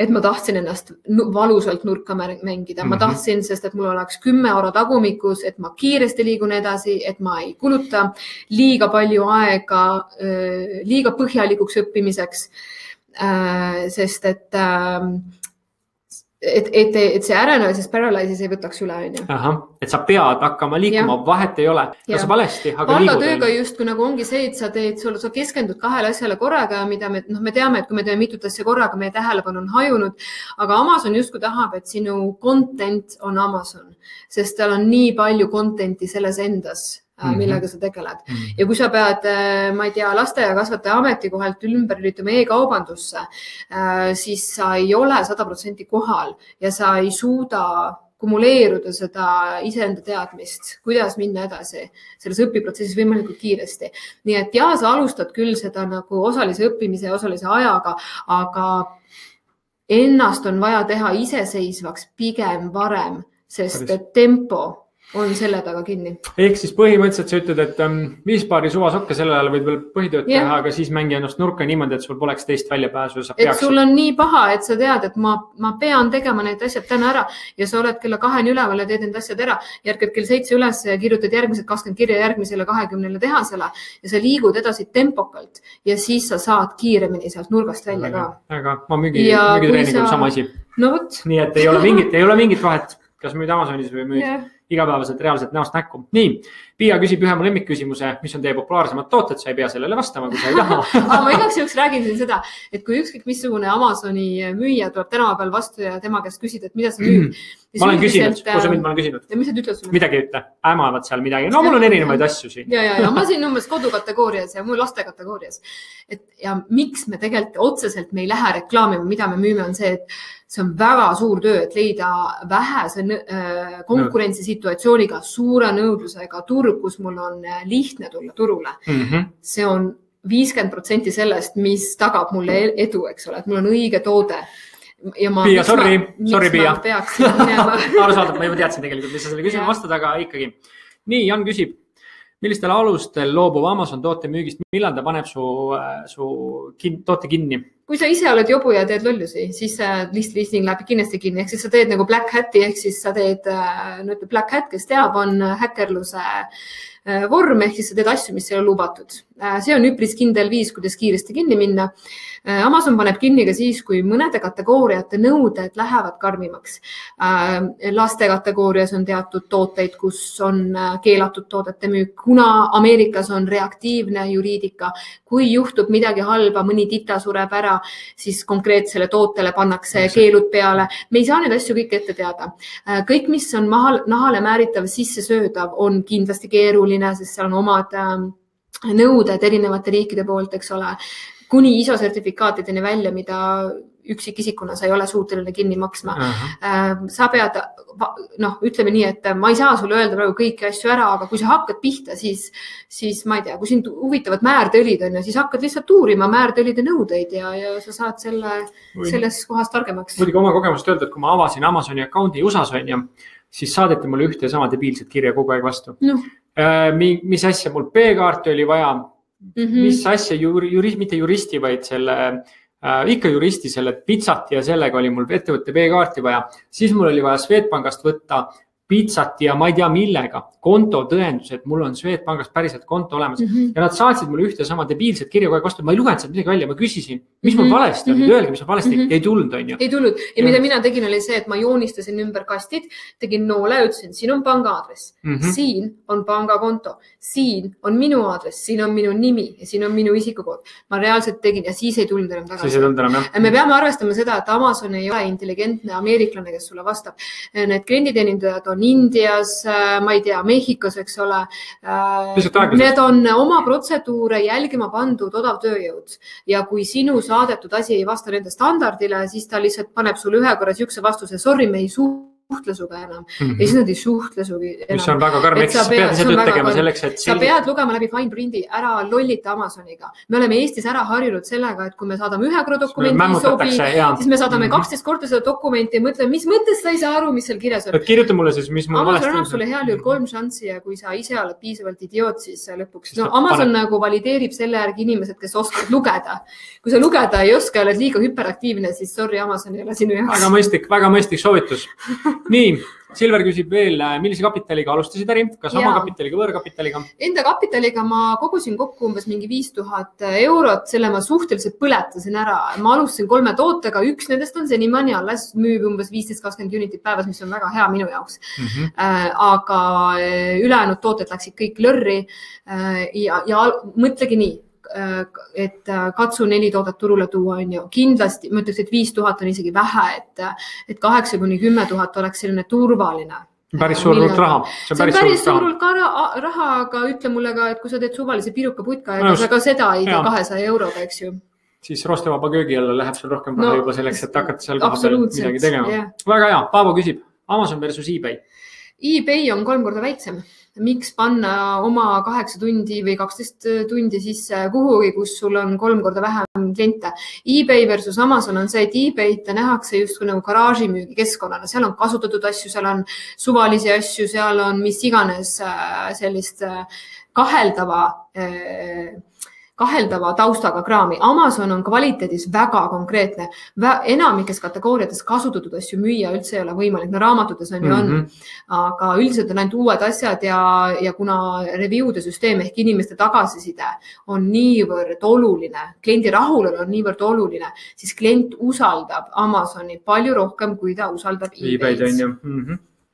et ma tahtsin ennast valusalt nurka mängida. Ma tahtsin, sest et mul oleks 10 euro tagumikus, et ma kiiresti liigun edasi, et ma ei kuluta liiga palju aega, liiga põhjalikuks õppimiseks, sest et see analysis paralysis ei võtaks üle. Et sa pead hakkama liikuma, vahet ei ole. Kas valesti, aga liigud. Palgatööga just, kui nagu ongi see, et sa keskendud 2 asjale korraga, mida me teame, et kui me teeme mitut asja korraga, meie tähelepanu on hajunud, aga Amazon justkui tahab, et sinu content on Amazon, sest tal on nii palju contenti selles endas, millega sa tegeled. Ja kui sa pead, ma ei tea, lasteaiakasvataja ametikohalt ümber lülitama e-kaubandusse, siis sa ei ole 100% kohal ja sa ei suuda kumuleeruda seda iseenda teadmist, kuidas minna edasi selles õpiprotsessis võimalikult kiiresti. Nii et ja, sa alustad küll seda nagu osalise õppimise ja osalise ajaga, aga ennast on vaja teha iseseisvaks pigem varem, sest et tempo on selle taga kinni. Ehk siis põhimõtteliselt sa ütled, et 5 paari suvasokke selle ajal võid veel põhitööd teha, aga siis mängi ennast nurka niimoodi, et sul poleks teist väljapääsu. Et sul on nii paha, et sa tead, et ma pean tegema need asjad täna ära ja sa oled kella 2 üleval ja teed need asjad ära. Järged kell 7 üles ja kirjutad järgmised 20 kirja järgmisele 20 teha selle ja sa liigud edasi tempokalt ja siis sa saad kiiremini sealt nurgast välja ka. Aga ma müügitreeningul sama asi. No võt. Nii et ei ole mingit vahet, kas müüd Amazonis või müüd igapäevaselt reaalselt näost näkku. Nii, Piia küsib ühe mu lemmikküsimuse, mis on teie populaarsemad tooted, sa ei pea sellele vastama, kui sa ei taha. Ma igaks juhuks räägin siin seda, et kui ükskõik missugune Amazoni müüja tuleb tänava peal vastu ja tema käest küsida, et mida sa müüd. Ma olen küsinud, kus ma olen küsinud. Ja mis sa ütled sulle? Midagi ei ütle, ämavad seal midagi. No mul on erinevaid asju siin. Ja ma siin umbes kodukategoorias ja mul laste kategoorias. Ja miks me tegelikult otseselt me ei lähe reklaamima, mida me müüme, on see, et see on väga suur töö, et leida vähese konkurentsisituatsiooniga, suure nõudlusega turg, kus mul on lihtne tulla turule. See on 50% sellest, mis tagab mulle edu, eks ole, et mul on õige toode. Piia, sorry Piia. Arusaadav, ma juba teadsin tegelikult, mis sa selle küsimuse vastad, aga ikkagi. Nii, Jan küsib, millistel alustel loobub Amazon toote müügist, millal ta paneb su toote kinni? Kui sa ise oled jobu ja teed lollusi, siis listing läheb kindlasti kinni. Ehk siis sa teed nagu Black Hati, ehk siis sa teed, Black Hat, kes teab, on häkkerluse vorm, ehk siis sa teed asju, mis ei ole lubatud. See on üpris kindel viis, kuidas kiiresti kinni minna. Amazon paneb kinni ka siis, kui mõnede kategooriate nõuded lähevad karmimaks. Laste kategoorias on teatud tooteid, kus on keelatud toodete müük, kuna Ameerikas on reaktiivne juriidika. Kui juhtub midagi halba, mõni tita sureb ära, siis konkreetsele tootele pannakse keelud peale. Me ei saa neid asju kõik ette teada. Kõik, mis on nahale määritav, sisse söödav, on kindlasti keeruline, sest seal on omad nõuded erinevate riikide poolt, eks ole, kuni ISO sertifikaatideni välja, mida üksikisikuna sa ei ole suuteline kinni maksma. Sa pead, ütleme nii, et ma ei saa sulle öelda praegu kõiki asju ära, aga kui sa hakkad pihta, siis ma ei tea, kui sind huvitavad määrtõlid on ja siis hakkad lihtsalt uurima määrtõlide nõudeid ja sa saad selles kohas targemaks. Muidugi oma kogemust öelda, et kui ma avasin Amazoni account'i USAs on ja siis saadeti mulle ühte ja sama debiilset kirja kogu aeg vastu. Mis asja mul B-kaarti oli vaja, mis asja, mitte juristi, vaid ikka juristi selle pitsati ja sellega oli mul ettevõtte B-kaarti vaja. Siis mul oli vaja Swedbankast võtta pitsati ja ma ei tea millega, konto tõendus, et mul on Swedbankast päriselt konto olemas. Ja nad saatsid mulle ühte sama debiilset kirja kogu aeg vastu. Ma ei lugenud sealt midagi välja, ma küsisin, mis mul valesti on, öelge, mis on valesti, ei tulnud, on ju. Ei tulnud. Ja mida mina tegin oli see, et ma joonistasin ümber kastid, tegin noole ja ütlesin, siin on panga aadress, siin on pangakonto, siin on minu aadress, siin on minu nimi ja siin on minu isikukood. Ma reaalselt tegin ja siis ei tulnud enam tagasi. Me peame arvestama seda, et Amazon ei ole intelligentne ameeriklane, kes sulle vastab. Need klienditeenindajad on Indias, ma ei tea, Mehhikos, eks ole. Need on oma protseduure jälgima pandud odav tööjõud. Ja kui sinu saadetud asi ei vasta nende standardile, siis ta lihtsalt paneb sulle ühe korra siukse vastuse, sorry, me ei suhtle suga enam. Ja siis nad ei suhtle sugi enam. Mis on väga karm, eks sa pead ise tööd tegema selleks, et sa pead lugema läbi fine prindi, ära lollita Amazoniga. Me oleme Eestis ära harjunud sellega, et kui me saadame ühe korra dokumenti sobi, siis me saadame 12 korda seda dokumenti ja mõtleme, mis mõttes sa ei saa aru, mis seal kirjas on. Kirjuta mulle siis, mis mul valesti on. Amazon annab sulle heal juhul 3 šanssi ja kui sa ise oled piisavalt idioot, siis lõpuks. Amazon nagu valideerib selle järgi inimesed, kes oskavad lugeda. Kui sa lugeda ei oska ja oled liiga hüperaktiivne, siis sorry, Amazon ei ole sinu jaoks. Väga mõistlik soovitus. Nii, Silver küsib veel, millise kapitaliga alustasid äri? Kas oma kapitaliga, võõrkapitaliga? Enda kapitaliga ma kogusin kokku umbes mingi 5000 eurot, selle ma suhteliselt põletasin ära. Ma alustasin 3 tootega, üks nendest on Zenimani alles, müüb umbes 15-20 unitit päevas, mis on väga hea minu jaoks. Aga ülejäänud tooted läksid kõik lörri ja mõtlegi nii, et katsu 4 toodet turule tuua on ju. Kindlasti, ma ütleks, et 5000 on isegi vähe, et 8-10 000 oleks selline turvaline. Päris suur hulk raha. See on päris suur hulk raha, aga ütle mulle ka, et kui sa teed suvalise piruka putka, ega ka seda ei tee 200 euroga, eks ju. Siis roostevaba köögi alla läheb seal rohkem raha juba selleks, et hakata seal koha peal midagi tegema. Väga hea, Paavo küsib, Amazon versus eBay. eBay on 3 korda väiksem. Miks panna oma 8 tundi või 12 tundi sisse kuhugi, kus sul on 3 korda vähem kliente. eBay versus Amazon on see, et eBay't nähakse justkui nagu garaažimüügi keskkonnana. Seal on kasutatud asju, seal on suvalisi asju, seal on mis iganes sellist kaheldava taustaga kraami. Amazon on kvaliteedis väga konkreetne. Enamikes kategooriates kasutatud asju müüa üldse ei ole võimalik. No raamatutes on ju on, aga üldiselt on ainult uued asjad ja kuna review'de süsteem ehk inimeste tagasiside on niivõrd oluline, kliendi rahulolu on niivõrd oluline, siis klient usaldab Amazoni palju rohkem, kui ta usaldab eBay'd.